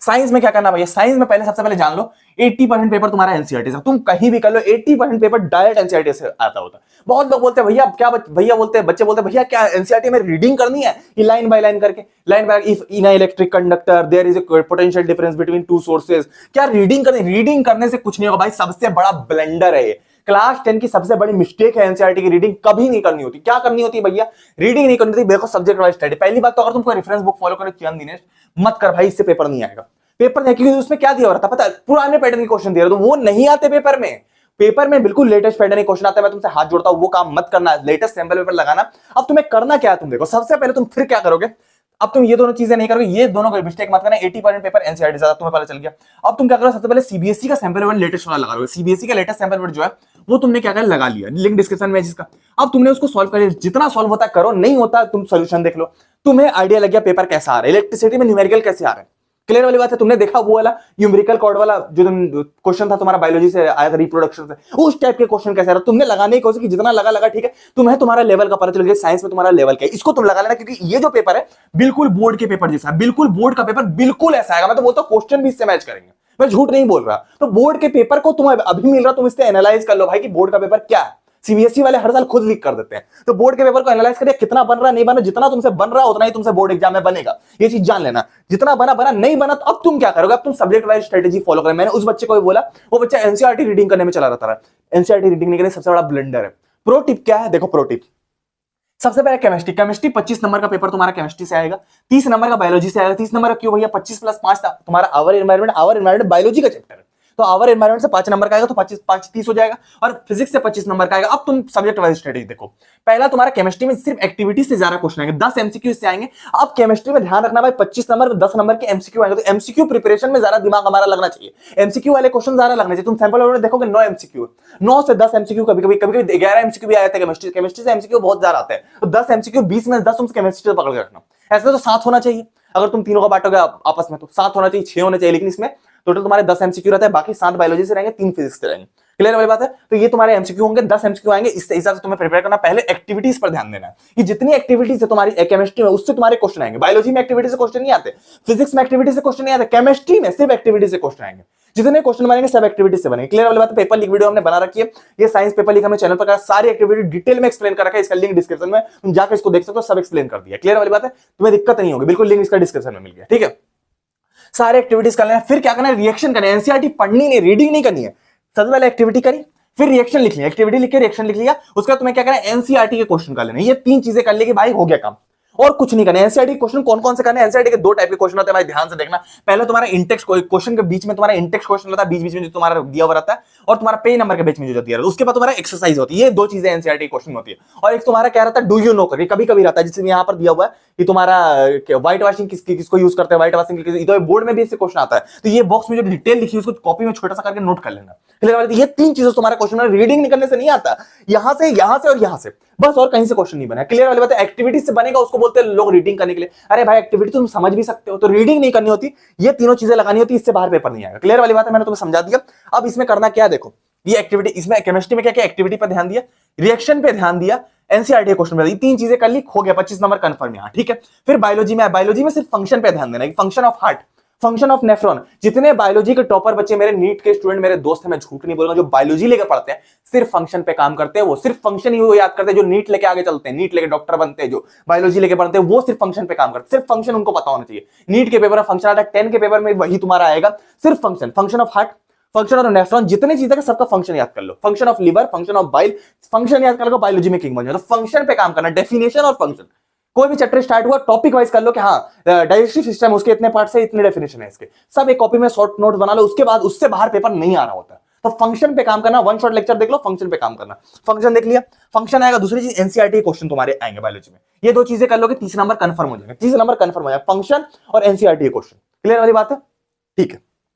S1: साइंस में क्या करना भैया, साइंस में पहले सबसे पहले जान लो 80% पेपर तुम्हारा एनसीईआरटी से, तुम कहीं भी कर लो 80% पेपर डायरेक्ट एनसीईआरटी से आता होता है। बहुत लोग बोलते हैं भैया क्या, भैया बोलते हैं, बच्चे बोलते हैं भैया क्या एनसीईआरटी में रीडिंग करनी है, ये लाइन बाय लाइन करके, line by, if in electric conductor there is a potential difference between 2 sources, क्या रीडिंग करनी, रीडिंग करने से कुछ नहीं होगा भाई, सबसे बड़ा ब्लेंडर है ये। क्लास 10 की सबसे बड़ी मिस्टेक है एनसीईआरटी की, रीडिंग कभी नहीं करनी होती। क्या करनी होती है भैया, रीडिंग नहीं करनी होती, देखो सब्जेक्ट वाइज स्टडी। पहली बात तो अगर तुम कोई रेफरेंस बुक फॉलो करो, चंद दिनेश मत कर भाई, इससे पेपर नहीं आएगा। पेपर नहीं, क्योंकि उसमें क्या दिया रहता पता है, पुराने पैटर्न के क्वेश्चन दिया, तो वो नहीं आते पेपर में। पेपर में बिल्कुल लेटेस्ट पैटर्न के क्वेश्चन आता है, मैं तुमसे हाथ जोड़ता हूं, वो काम मत करना, लेटेस्ट सैंपल पेपर लगाना। अब तुम्हें करना क्या है, तुम देखो सबसे पहले तुम फिर क्या करोगे, अब तुम ये दोनों चीजें नहीं करोगे, ये दोनों को मिस्टेक मत करना। 80% पेपर एनसीईआरटी से तुम्हें पता चल गया। अब तुम क्या करो, सबसे पहले सीबीएसई का सैंपल पेपर लेटेस्ट वाला लगा लो। सीबीएसई का लेटेस्ट सैंपल पेपर जो है वो तुमने क्या कर लगा लिया, लिंक डिस्क्रिप्शन में जिसका। अब तुमने उसको सॉल्व कर लिया, जितना सॉल्व होता करो, नहीं होता तुम सोल्यूशन देख लो, तुम्हें आइडिया लग गया पेपर कैसा आ रहा है, इलेक्ट्रिसिटी में न्यूमेरिकल कैसे आ रहा है। क्लियर वाली बात है, तुमने देखा वो वाला यूमेरिकल कॉर्ड वाला जो क्वेश्चन था तुम्हारा बायोलॉजी से आया था, रिप्रोडक्शन से, उस टाइप के क्वेश्चन कैसे आ रहा, तुमने लगाने की कोशिश की, जितना लगा ठीक है, तुम्हें तुम्हारा लेवल का पता चल गया, साइंस में तुम्हारा लेवल क्या है, इसको तुम लगा लेना। क्योंकि ये जो पेपर है बिल्कुल बोर्ड के पेपर जैसा है, बिल्कुल बोर्ड का पेपर बिल्कुल ऐसा आएगा। मैं तो बोलता हूं क्वेश्चन भी इससे मैच करेंगे, मैं झूठ नहीं बोल रहा। तो बोर्ड के पेपर को तुम्हें अभी मिल रहा, तुम इससे एनालाइज कर लो भाई कि बोर्ड का पेपर क्या है। सीबीएसई वाले हर साल खुद लीक कर देते हैं। तो बोर्ड के पेपर को एनालाइज करिए, कितना बन रहा है नहीं बन रहा, जितना तुमसे बन रहा है उतना ही तुमसे बोर्ड एग्जाम में बनेगा, ये चीज जान लेना। जितना बना बना, नहीं बना तो अब तुम क्या करोगे, अब तुम सब्जेक्ट वाइज स्ट्रेटेजी फॉलो करें। मैंने उस बच्चे को भी बोला, वो बच्चा एनसीईआरटी रीडिंग करने में चला रहता है। एनसीईआरटी रीडिंग नहीं करने सबसे बड़ा ब्लंडर है। प्रो टिप क्या है, देखो प्रो टिप, सबसे पहले केमिस्ट्री, 25 नंबर का पेपर तुम्हारा केमिस्ट्री से आएगा, 30 नंबर का बायोलॉजी से आएगा। 30 नंबर का क्यों भैया, 25 + 5 था तुम्हारा आवर एनवायरमेंट बायोलॉजी का चैप्टर है, तो आवर एनवायरमेंट से 5 नंबर का आएगा, तो 25 5 30 हो जाएगा। और फिजिक्स से 25 नंबर का आएगा। अब तुम सब्जेक्ट वाइज स्ट्रेटेजी देखो, पहला तुम्हारा केमिस्ट्री में सिर्फ एक्टिविटी से ज्यादा क्वेश्चन आएंगे, 10 एमसीक्यू से आएंगे। अब केमिस्ट्री में ध्यान रखना भाई, 25 नंबर 10 नंबर के एमसीक्यू आएंगे, तो एमसीक्यू प्रिपरेशन में ज्यादा दिमाग हमारा लगना चाहिए, एमसीक्यू वाले क्वेश्चन ज्यादा लगने चाहिए। तुम सैंपल में देखोगे 9 एमसीक्यू, 9 से 10 एमसीक्यू, कभी कभी 11 एमसीक्यू भी आए थे केमिस्ट्री से एमसीक्यू बहुत ज्यादा आते हैं, तो 10 एमसीक्यू 20 में 10 तुम केमिस्ट्री से पकड़ के रखना। ऐसे तो 7 होना चाहिए, अगर तुम तीनों का बांटोगे आपस में तो 7 होना चाहिए, 6 होना चाहिए, लेकिन इसमें टोटल तुम्हारे 10 एमसीक्यू रहता है, बाकी 7 बायोलॉजी से रहेंगे, 3 फिजिक्स से रहेंगे। क्लियर वाली बात है। तो ये तुम्हारे एमसीक्यू होंगे, 10 एमसीक्यू आएंगे, इस हिसाब से तुम्हें प्रिपेयर करना। पहले एक्टिविटीज पर ध्यान देना है कि जितनी एक्टिविटीज है तुम्हारी केमिस्ट्री में, उससे तुम्हारे क्वेश्चन आएंगे। बायोलॉजी में एक्टिविटी से क्वेश्चन नहीं आते, फिजिक्स में एक्टिविटी से क्वेश्चन नहीं आते, केमिस्ट्री में सिर्फ एक्टिविटी से क्वेश्चन आएंगे। जितने क्वेश्चन बनेंगे सब एक्टिविटी से बनेंगे। क्लियर वाली बात है। पेपर लीक वीडियो हमने बना रखी है, ये साइंस पेपर लीक हमने चैनल पर करा, सारी एक्टिविटी डिटेल में एक्सप्लेन कर रखा है, इसका लिंक डिस्क्रिप्शन में, तुम जाकर इसको देख सकते हो, सब एक्सप्लेन कर दिया। क्लियर वाली बात है, तुम्हें दिक्कत नहीं होगी, बिल्कुल लिंक इसका डिस्क्रिप्शन में मिल गया। ठीक है, सारे एक्टिविटीज करना है, फिर क्या करना है, रिएक्शन करना है। एनसीईआरटी पढ़नी नहीं, रीडिंग नहीं करनी है। सबसे पहले एक्टिविटी करी, फिर रिएक्शन लिख लिया, एक्टिविटी लिख के रिएक्शन लिख लिया, उसके बाद तुम्हें क्या करना है, एनसीईआरटी के क्वेश्चन कर लेना। ये 3 चीजें कर लेगी भाई, हो गया काम, और कुछ नहीं करना। एनसीईआरटी क्वेश्चन कौन कौन से करने हैं, एनसीईआरटी के 2 टाइप के क्वेश्चन होते हैं भाई, ध्यान से देखना। पहले तुम्हारा इंटेक्स्ट क्वेश्चन के बीच में तुम्हारा इंटेक्स्ट क्वेश्चन होता है, बीच बीच में जो तुम्हारा दिया हुआ रहता है, और तुम्हारा पेज नंबर के बीच में जो दिया रहता है, उसके बाद तुम्हारा एक्सरसाइज होती है। ये 2 चीजें एनसीईआरटी क्वेश्चन होती है। और एक तुम्हारा क्या रहता है, डू यू नो करके कभी कभी रहता है, जिसमें यहाँ पर दिया हुआ है कि तुम्हारा व्हाइट वॉशिंग किसको यूज करते हैं, व्हाइट वॉशिंग तो बोर्ड में भी इससे क्वेश्चन आता है। तो ये बॉक्स में जो डिटेल लिखी है उसको कॉपी में छोटा सा करके नोट कर लेना। ये 3 चीजें तुम्हारा क्वेश्चन में रीडिंग निकलने से नहीं आता, यहां से और यहां से बस, और कहीं से क्वेश्चन नहीं बना। क्लियर वाली बात है। एक्टिविटी से बनेगा, उसको बोलते हैं लोग रीडिंग करने के लिए। अरे भाई एक्टिविटी तुम समझ भी सकते हो, तो रीडिंग नहीं करनी होती, ये तीनों चीजें लगानी होती, इससे बाहर पेपर नहीं आएगा। क्लियर वाली बात है, मैंने तुम्हें समझा दिया। अब इसमें करना क्या, देखो ये एक्टिविटी, इसमें केमिस्ट्री में क्या क्या एक्टिविटी पर ध्यान दिया, रिएक्शन पे ध्यान दिया, एनसीईआरटी क्वेश्चन में 3 चीजें कर ली, हो गया 25 नंबर कंफर्म यहां। ठीक है, फिर बायोलॉजी में सिर्फ फंक्शन पे ध्यान देना, function of heart, function of nephron. जितने बायोलॉजी के टॉपर बच्चे मेरे नीट के स्टूडेंट मेरे दोस्त हैं, मैं झूठ नहीं बोलूंगा, जो बायोलॉजी लेकर पढ़ते हैं सिर्फ फंक्शन पे काम करते हैं, वो सिर्फ फंक्शन ही वो याद करते हैं। जो नीट लेके आगे चलते हैं, नीट लेके डॉक्टर बनते हैं, जो बायोलॉजी लेके पढ़ते हैं, वो सिर्फ फंक्शन पे काम करते हैं, सिर्फ फंक्शन उनको पता होना चाहिए। नीट के पेपर में फंक्शन आता है, 10 के पेपर में वही तुम्हारा आएगा, सिर्फ function, function of heart, function of nephron, जितने चीजें का सबका फंक्शन याद कर लो। Function of liver, function of bile, function याद कर लो, बायोलॉजी में किंग बन जाए। तो फंक्शन पे काम करना, डेफिनेशन और फंक्शन। कोई भी चैप्टर स्टार्ट हुआ टॉपिक वाइज कर लो कि हाँ डाइजेस्टिव सिस्टम उसके इतने पार्ट से इतने डेफिनेशन है, इसके सब एक कॉपी में शॉर्ट नोट बना लो, उसके बाद उससे बाहर पेपर नहीं आ रहा होता। तो फंक्शन पे काम करना, 1 शॉट लेक्चर देख लो, फंक्शन पे काम करना। फंक्शन देख लिया, फंक्शन आएगा। दूसरी चीज एनसीईआरटी क्वेश्चन तुम्हारे आएंगे बायोलॉजी में, ये 2 चीजें कर लोगे, 30 नंबर कंफर्म हो जाएगा, 30 नंबर कंफर्म हो जाएगा, फंक्शन और एनसीईआरटी क्वेश्चन। क्लियर वाली बात है। ठीक है,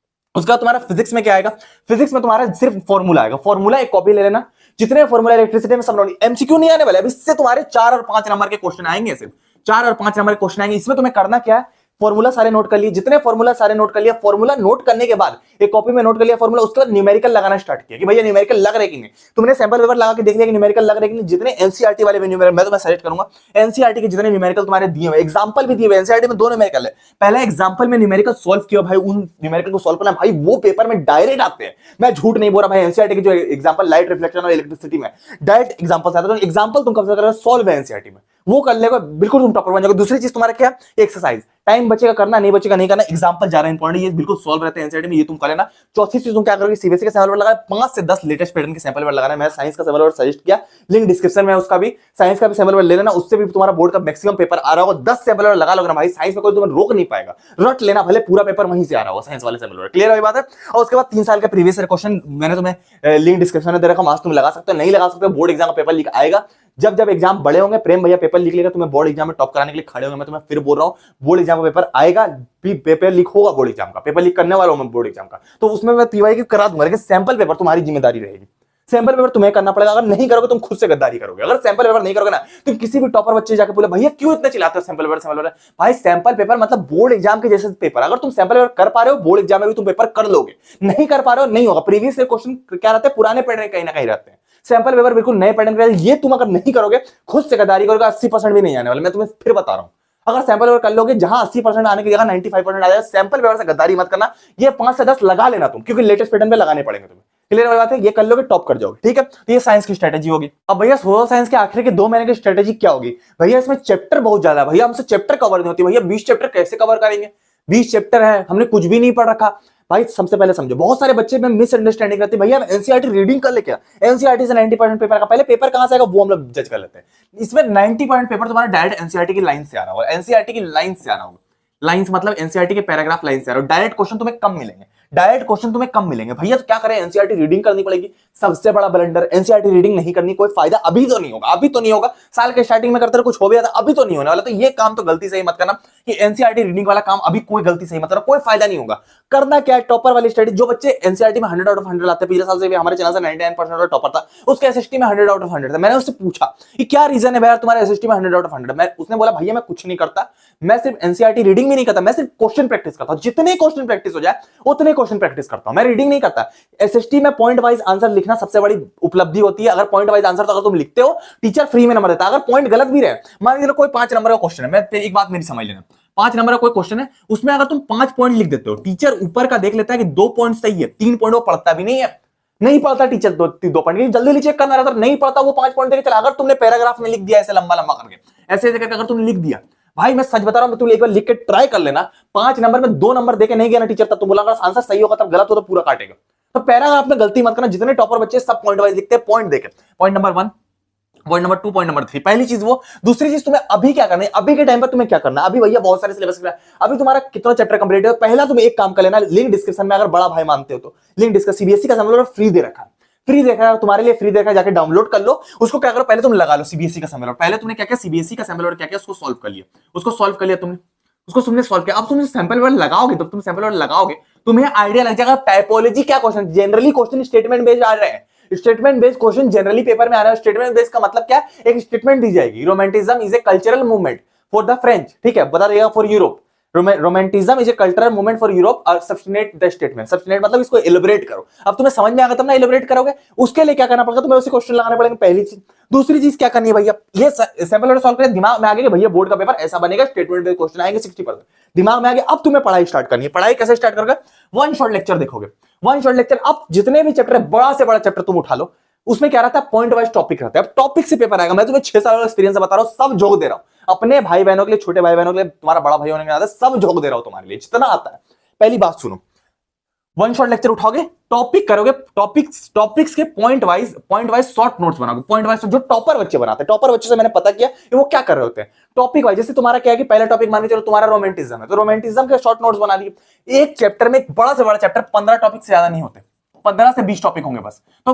S1: उसका तुम्हारा फिजिक्स में क्या आएगा, फिजिक्स में तुम्हारा सिर्फ फॉर्मूला आएगा, फॉर्मूला एक कॉपी ले लेना, जितने फॉर्मूला इलेक्ट्रिसिटी में सब नोट, एमसीक्यू नहीं आने वाले, अब इससे तुम्हारे 4 और 5 नंबर के क्वेश्चन आएंगे, सिर्फ 4 और 5 नंबर के क्वेश्चन आएंगे। इसमें तुम्हें करना क्या है, फॉर्मूला सारे नोट कर लिए, जितने फॉर्मूला सारे नोट कर लिया, फॉर्मूला नोट करने के बाद एक कॉपी में नोट कर लिया फॉर्मूला, उसके बाद न्यूमेरिकल लगाना स्टार्ट किया कि भैया न्यूमेरिकल लग रहे कि नहीं। तुमने सैंपल पेपर लगा के देख लिया कि न्यूमेरिकल लग रहे कि नहीं। जितने एनसीईआरटी वाले न्यूमेरिकल मैं तुम्हें सजेस्ट करूंगा, एनसीईआरटी के जितने न्यूमेरिकल तुम्हारे दिए हुए, एग्जांपल भी दिए हुए, एनसीईआरटी में 2 न्यूमेरिकल है, पहला एग्जांपल में न्यूमेरिकल सॉल्व किया भाई, उन न्यूमेरिकल को सॉल्व करना भाई, वो पेपर में डायरेक्ट आते हैं। मैं झूठ नहीं बोल रहा भाई, एनसीईआरटी के जो एग्जांपल लाइट रिफ्लेक्शन और इलेक्ट्रिसिटी में डायरेक्ट एग्जांपल्स आते हैं, तो एग्जांपल तुम कब से करोगे, सॉल्व है एनसीईआरटी में, वो कर लेगा बिल्कुल तुम टॉपर बन जाओगे। दूसरी चीज तुम्हारा क्या, एक्सरसाइज, टाइम बचेगा करना, नहीं बचेगा नहीं करना, एग्जांपल ज्यादा इंपॉर्टेंट, ये बिल्कुल सॉल्व रहते हैं एनसीईआरटी में, ये तुम कर लेना। चौथी चीज तुम क्या करोगे, सीबीएसई का सैंपल पेपर लगाना, 5 से 10 लेटेस्ट पैटर्न के सैंपल पेपर लगाना है। मैं साइंस का सैंपल पेपर सजेस्ट किया, लिंक डिस्क्रिप्शन में, उसका भी साइंस का भी सैंपल पेपर ले लेना, उससे भी तुम्हारा बोर्ड का मैक्सिमम पेपर आ रहा होगा। 10 सैंपल पेपर लगा लोगे ना भाई, साइंस में कोई तुम्हें रोक नहीं पाएगा, रट लेना, भले पूरा पेपर वहीं से आ रहा होगा साइंस वाले सैंपल पेपर। क्लियर वाली बात है। और उसके बाद 3 साल का प्रीवियस ईयर क्वेश्चन मैंने तुम्हें लिंक डिस्क्रिप्शन में दे रखा, आज तुम लगा सकते हो, नहीं लगा सकते बोर्ड एग्जाम का पेपर लीक आएगा। जब जब एग्जाम बड़े होंगे, प्रेम भैया पेपर लीक लेगा, तुम्हें बोर्ड एग्जाम में टॉप कराने के लिए खड़े होंगे। मैं तुम्हें फिर बोल रहा हूं, बोर्ड एग्जाम का पेपर आएगा, पेपर लीक होगा, बोर्ड एग्जाम का पेपर लीक करने वाला हूं मैं बोर्ड एग्जाम का, तो उसमें मैं पीवाई की करा दूंगा, लेकिन सैंपल पेपर तुम्हारी जिम्मेदारी रहेगी। सैंपल पेपर तुम्हें करना पड़ेगा, अगर नहीं करोगे तुम खुद से गद्दारी करोगे। अगर सैंपल पेपर नहीं करोगे ना, तुम किसी भी टॉपर बच्चे जाकर बोले भैया क्यों इतने चिल्लाते हो सैंपल पेपर। भाई सैंपल पेपर मतलब बोर्ड एग्जाम के जैसे पेपर, अगर तुम सैंपल पेपर कर पा रहे हो, बोर्ड एग्जाम में भी तुम पेपर कर लोगे, नहीं कर पा रहे हो नहीं होगा। प्रीवियस ईयर क्वेश्चन क्या रहते हैं, पुराने पैटर्न कहीं ना कहीं रहते हैं, सैंपल पेपर बिल्कुल नए पैटर्न के, ये तुम अगर नहीं करोगे, खुद से गद्दारी करोगे, 80% भी नहीं आने वाले। मैं तुम्हें फिर बता रहा हूं, अगर सैंपल पेपर कर लोगे, जहां 80% आने की जगह 95% आ जाए, सैंपल पेपर से गद्दारी मत करना। ये 5 से 10 लगा लेना तुम, क्योंकि लेटेस्ट पैटर्न पे लगाने पड़ेंगे तुम्हें। क्लियर वाली बात है, ये कर लोगे टॉप कर जाओगे, ठीक है। तो ये साइंस की स्ट्रेटेजी होगी। अब भैया सोशल साइंस के आखिर के 2 महीने की स्ट्रेटेजी क्या होगी? भैया इसमें चैप्टर बहुत ज्यादा है, भैया हमसे चैप्टर कवर नहीं होती, भैया 20 चैप्टर कैसे कवर करेंगे? 20 चैप्टर है, हमने कुछ भी नहीं पढ़ रखा। भाई सबसे पहले समझो, बहुत सारे बच्चे में मिसअंडरस्टैंडिंग करते हैं, भैया एनसीईआरटी रीडिंग कर ले क्या? एनसीईआरटी से 90% पेपर का, पहले पेपर कहां से आएगा वो हम लोग जज कर लेते हैं। इसमें 90% पेपर तुम्हारा डायरेक्ट एनसीईआरटी की लाइन से आ रहा होगा, एनसीईआरटी की लाइन से आ रहा होगा। लाइंस मतलब एनसीईआरटी के पैराग्राफ लाइन से आ रहा है, डायरेक्ट क्वेश्चन तुम्हें कम मिलेंगे, डायरेक्ट क्वेश्चन तुम्हें कम मिलेंगे। भैया तो क्या करें, एनसीईआरटी रीडिंग करनी पड़ेगी, सबसे बड़ा ब्लंडर। एनसीईआरटी रीडिंग नहीं करनी, कोई फायदा अभी तो नहीं होगा, अभी तो नहीं होगा। साल के स्टार्टिंग में करते रहो, कुछ हो गया था, अभी तो नहीं होने वाला। तो ये काम तो गलती से ही मत करना कि एनसीईआरटी रीडिंग वाला काम अभी कोई गलती से ही मत करना, कोई फायदा नहीं होगा। करना क्या है, टॉपर वाली स्टडी। जो बच्चे एनसीईआरटी में 100 आउट ऑफ 100 लाते हैं, पिछले साल से भी हमारे चैनल से 99% टॉपर था, उसके एसएसटी में 100 आउट ऑफ 100 था। मैंने उससे पूछा कि क्या रीजन है भैया तुम्हारे एसएसटी में 100 आउट ऑफ 100? उसने बोला भैया मैं कुछ नहीं करता, मैं सिर्फ एनसीईआरटी रीडिंग भी नहीं करता, मैं सिर्फ क्वेश्चन प्रैक्टिस करता हूं। जितने क्वेश्चन प्रैक्टिस हो जाए उतने क्वेश्चन प्रैक्टिस करता हूं, मैं रीडिंग नहीं करता। एसएसटी में पॉइंट वाइज आंसर लिखना सबसे बड़ी उपलब्धि होती है। अगर पॉइंट वाइज आंसर तो अगर तुम लिखते हो, टीचर फ्री में नंबर देता है। अगर पॉइंट गलत भी रहे, मान लीजिए कोई 5 नंबर का क्वेश्चन है, मैं एक बात मेरी समझ लेना, 5 नंबर का कोई क्वेश्चन है, उसमें अगर तुम 5 पॉइंट लिख देते हो, टीचर ऊपर का देख लेता है कि 2 पॉइंट सही है, 3 पॉइंट वो पढ़ता भी नहीं है, नहीं पढ़ता टीचर 2 पॉइंट, जल्दी चेक करना रहता, नहीं पढ़ता वो 5 पॉइंट देके चला। अगर तुमने पैराग्राफ में लिख दिया ऐसे लंबा लंबा करके, ऐसे करके अगर तुमने लिख दिया, भाई मैं सच बता रहा हूं, तुम एक बार लिख के ट्राई कर लेना, 5 नंबर में 2 नंबर देके नहीं गया ना टीचर, तब तुम बोला आंसर सही होगा, तब गलत हो तो पूरा काटेगा। तो पैराग्राफ में गलती मत करना। जितने टॉपर बच्चे सब पॉइंट वाइज लिखते हैं, पॉइंट देके, point number 1, point number 2, point number 3, पहली चीज वो। दूसरी चीज तुम्हें अभी क्या करना है, अभी के टाइम पर तुम्हें क्या करना है? अभी भैया बहुत सारे सिलेबस, अभी तुम्हारा कितना चैप्टर कंप्लीट है, पहला तुम एक काम कर लेना, लिंक डिस्क्रिप्शन में, अगर बड़ा भाई मानते हो तो लिंक डिस्कस, सीबीएसई का समझ लो फ्री दे रखा है, फ्री देखा है तुम्हारे लिए, फ्री देखा, जाके डाउनलोड कर लो। उसको क्या करो, पहले तुम लगा लो सीबीएसई का सैंपल। पहले तुमने क्या किया, सीबीएसई का सैंपल और क्या किया, उसको सॉल्व कर लिया, उसको सॉल्व कर लिया तुमने, उसको तुमने सॉल्व किया। अब तुम सैंपल वर्ड लगाओगे, तो तुम सैंपल वर्ड लगाओगे, तुम्हें आइडिया लग जाएगा टाइपोलॉजी क्या question, generally question statement based आ रहे हैं, statement based question generally paper में आ रहा है। स्टेटमेंट बेस्ड का मतलब क्या है, एक स्टेटमेंट दी जाएगी, romanticism is a cultural movement for the French, ठीक है, बता देगा for Europe, romanticism is a cultural movement for Europe, और सब्स्टिनेट द स्टेटमेंट, सब्स्टिनेट मतलब इसको एलिब्रेट करो। अब तुम्हें समझ में आ गया तब ना एलिब्रेट करोगे, उसके लिए क्या करना पड़ेगा, तुम्हें उसे क्वेश्चन लगाने पड़ेंगे, पहली चीज। दूसरी चीज क्या करनी है भैया, ये सैंपल सॉल्व करें, दिमाग में आ गया कि भैया बोर्ड का पेपर ऐसा बनेगा, स्टेटमेंट बेस्ड क्वेश्चन आएंगे 60%, दिमाग में आ गया। अब तुम्हें पढ़ाई स्टार्ट करनी है। पढ़ाई कैसे स्टार्ट करोगे, वन शॉट लेक्चर देखोगे, वन शॉट लेक्चर। अब जितने भी चैप्टर है, बड़ा से बड़ा चैप्टर तुम उठा लो, उसमें क्या रहता है, पॉइंट वाइज टॉपिक रहता है। अब टॉपिक से पेपर आएगा, मैं तुम्हें 6 साल का एक्सपीरियंस बता रहा हूं, सब झोंक दे रहा हूं अपने भाई बहनों के लिए, छोटे भाई बहनों के लिए, तुम्हारा बड़ा भाई होने के नाते सब झोंक दे रहा हूं तुम्हारे लिए, जितना आता है। पहली बात सुनो, वन शॉट लेक्चर उठाओगे, टॉपिक करोगे, टॉपिक्स के पॉइंट वाइज शॉर्ट नोट्स बनाओगे, पॉइंट वाइज जो टॉपर बच्चे बनाते हैं। टॉपर बच्चे से मैंने पता किया कि वो क्या कर रहे होते हैं, टॉपिक वाइज। जैसे तुम्हारा क्या है कि पहला टॉपिक मान के चलो तुम्हारा रोमांटिज्म है, तो रोमांटिज्म के शॉर्ट नोट्स बना लिए। एक चैप्टर में, बड़ा से बड़ा चैप्टर 15 टॉपिक से ज्यादा नहीं होते, 15 से 20 टॉपिक होंगे बस। तो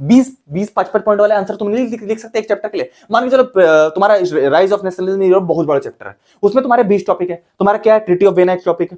S1: 20-25 पॉइंट वाले आंसर तुम लिख सकते एक चैप्टर के लिए। मान के चलो तुम्हारा rise of nationalism in Europe बहुत बड़ा चैप्टर है, उसमें तुम्हारे 20 टॉपिक है। तुम्हारा क्या है, ट्रीटी ऑफ वियना एक टॉपिक है,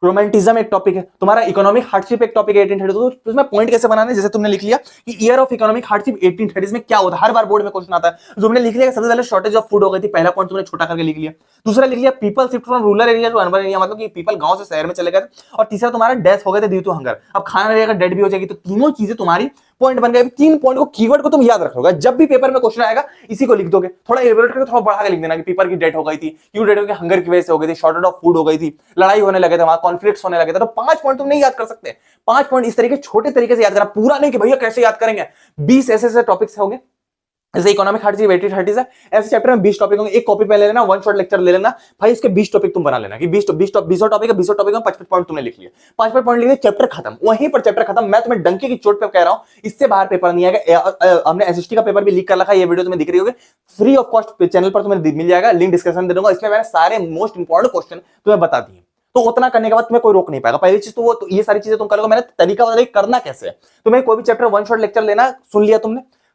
S1: रोमांटिज्म एक टॉपिक है, तुम्हारा इकोनॉमिक हार्डशिप एक टॉपिक है 1830। तो उसमें पॉइंट कैसे बनाना है, जैसे तुमने लिख लिया कि ईयर ऑफ इकोनॉमिक हार्डशिप 1830 में क्या होता है, हर बार बोर्ड में क्वेश्चन आता है। तुमने लिख लिया सबसे पहले शॉर्टेज ऑफ फूड हो गई थी, पहला पॉइंट तुमने छोटा करके लिख लिया। दूसरा लिख लिया people shift from rural area to urban area, मतलब कि पीपल गांव से शहर में चले गए। और तीसरा तुम्हारा डेथ हो गए थे ड्यू टू हंगर, अब खाना रहेगा डेड भी हो जाएगी। तो तीनों चीजें तुम्हारी पॉइंट बन गए। 3 पॉइंट को, कीवर्ड को तुम याद रखोगे, जब भी पेपर में क्वेश्चन आएगा इसी को लिख दोगे। थोड़ा एलिब्रेट करके थोड़ा बढ़ा के लिख देना कि पीपल की डेथ हो गई थी, क्यों डेथ हो गई, हंगर की वजह से हो गई थी, शॉर्टेज ऑफ फूड हो गई थी, लड़ाई होने लगे थे, वहां कॉन्फ्लिक्ट्स होने लगे थे। तो 5 पॉइंट तुम नहीं याद कर सकते, 5 पॉइंट इस तरीके छोटे तरीके से याद करना, पूरा नहीं कि भैया कैसे याद करेंगे। 20 ऐसे टॉपिक्स होंगे, जैसे इकोनॉमिक हार्डशिप 80-30 है, ऐसे चैप्टर में 20 टॉपिक होंगे। एक कॉपी पे ले लेना, वन शॉट लेक्चर ले लेना भाई, इसके 20 टॉपिक तुम बना लेना कि 20 टॉपिक है, 20 टॉपिक में 55 पॉइंट तुमने लिख लिया, 55 पॉइंट लिखे, चैप्टर खत्म, वहीं पर चैप्टर खत्म। मैं तुम्हें डंके की चोट पे कह रहा हूं, इससे बाहर पेपर नहीं आएगा। हमने एसएसटी का पेपर भी लीक कर रखा है, ये वीडियो तुम्हें दिख रही होगी, फ्री ऑफ कॉस्ट चैनल पर तुम्हें मिल जाएगा, लिंक डिस्क्रिप्शन दे दूंगा। इसमें मैंने सारे मोस्ट इंपॉर्टेंट क्वेश्चन तुम्हें बता दिए। तो उतना करने के बाद तुम्हें कोई रोक नहीं पाएगा। पहली चीज तो वो, तो ये सारी चीजें तुम करोगे, मैंने तरीका बता दिया करना कैसे है। तुम्हें कोई भी चैप्टर वन शॉट लेक्चर लेना, सुन लिया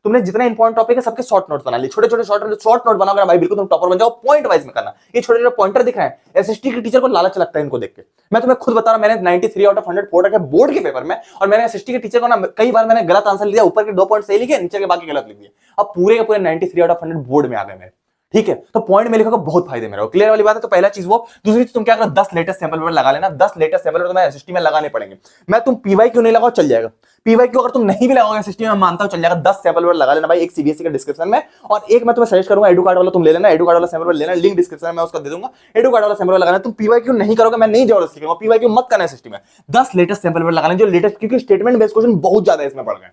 S1: तुमने जितने इंपॉर्टेंट टॉपिक है सबके शॉर्ट नोट्स बना लिए, छोटे-छोटे शॉर्ट नोट बनाओगे ना भाई, बिल्कुल तुम टॉपर बन जाओ। पॉइंट वाइज में करना, ये छोटे-छोटे पॉइंटर दिख रहे हैं, एसएसटी के टीचर को लालच लगता है इनको देख के। मैं तुम्हें खुद बता रहा हूं, मैंने 93 आउट ऑफ 100 पोर्ट रखे बोर्ड के पेपर में, और मैंने एसएसटी के टीचर को ना कई बार मैंने गलत आंसर लिया, ऊपर के 2 पॉइंट सही लिखे, नीचे के बाकी गलत लिख दिए। अब पूरे के पूरे 93 आउट ऑफ 100 बोर्ड में आ गए मेरे। ठीक है, तो पॉइंट में लिखोगे बहुत फायदे मेरे को, क्लियर वाली बात है। तो पहला चीज वो, दूसरी चीज तुम क्या करो, 10 लेटेस्ट सैंपल पेपर लगा लेना, 10 लेटेस्ट सैंपल पेपर तुम्हें एसएसटी में लगाने पड़ेंगे। मैं तुम पीवाई क्यों नहीं लगाओ, चल जाएगा। पीवाई क्यों अगर तुम नहीं भी लगाओगे एसएसटी में, मानता हूं चल जाएगा। 10 सैंपल पेपर लगा लेना भाई, एक सीबीएसई के डिस्क्रिप्शन में, और एक मैं तुम्हें सजेस्ट करूंगा एडुकार्ड वाला तुम ले लेना, एडुकार्ड वाला सैंपल पेपर लेना, लिंक डिस्क्रिप्शन में उसका दे दूंगा, एडुकार्ड वाला सैंपल पेपर लगाना। तुम पीवाई क्यों नहीं करोगे, मैं नहीं जबरदस्ती करूंगा, पीवाई क्यों मत करना एसएसटी में, 10 लेटेस्ट सैंपल पेपर लगाना जो लेटेस्ट, क्योंकि स्टेटमेंट बेस्ड क्वेश्चन बहुत ज्यादा इसमें पड़ गए,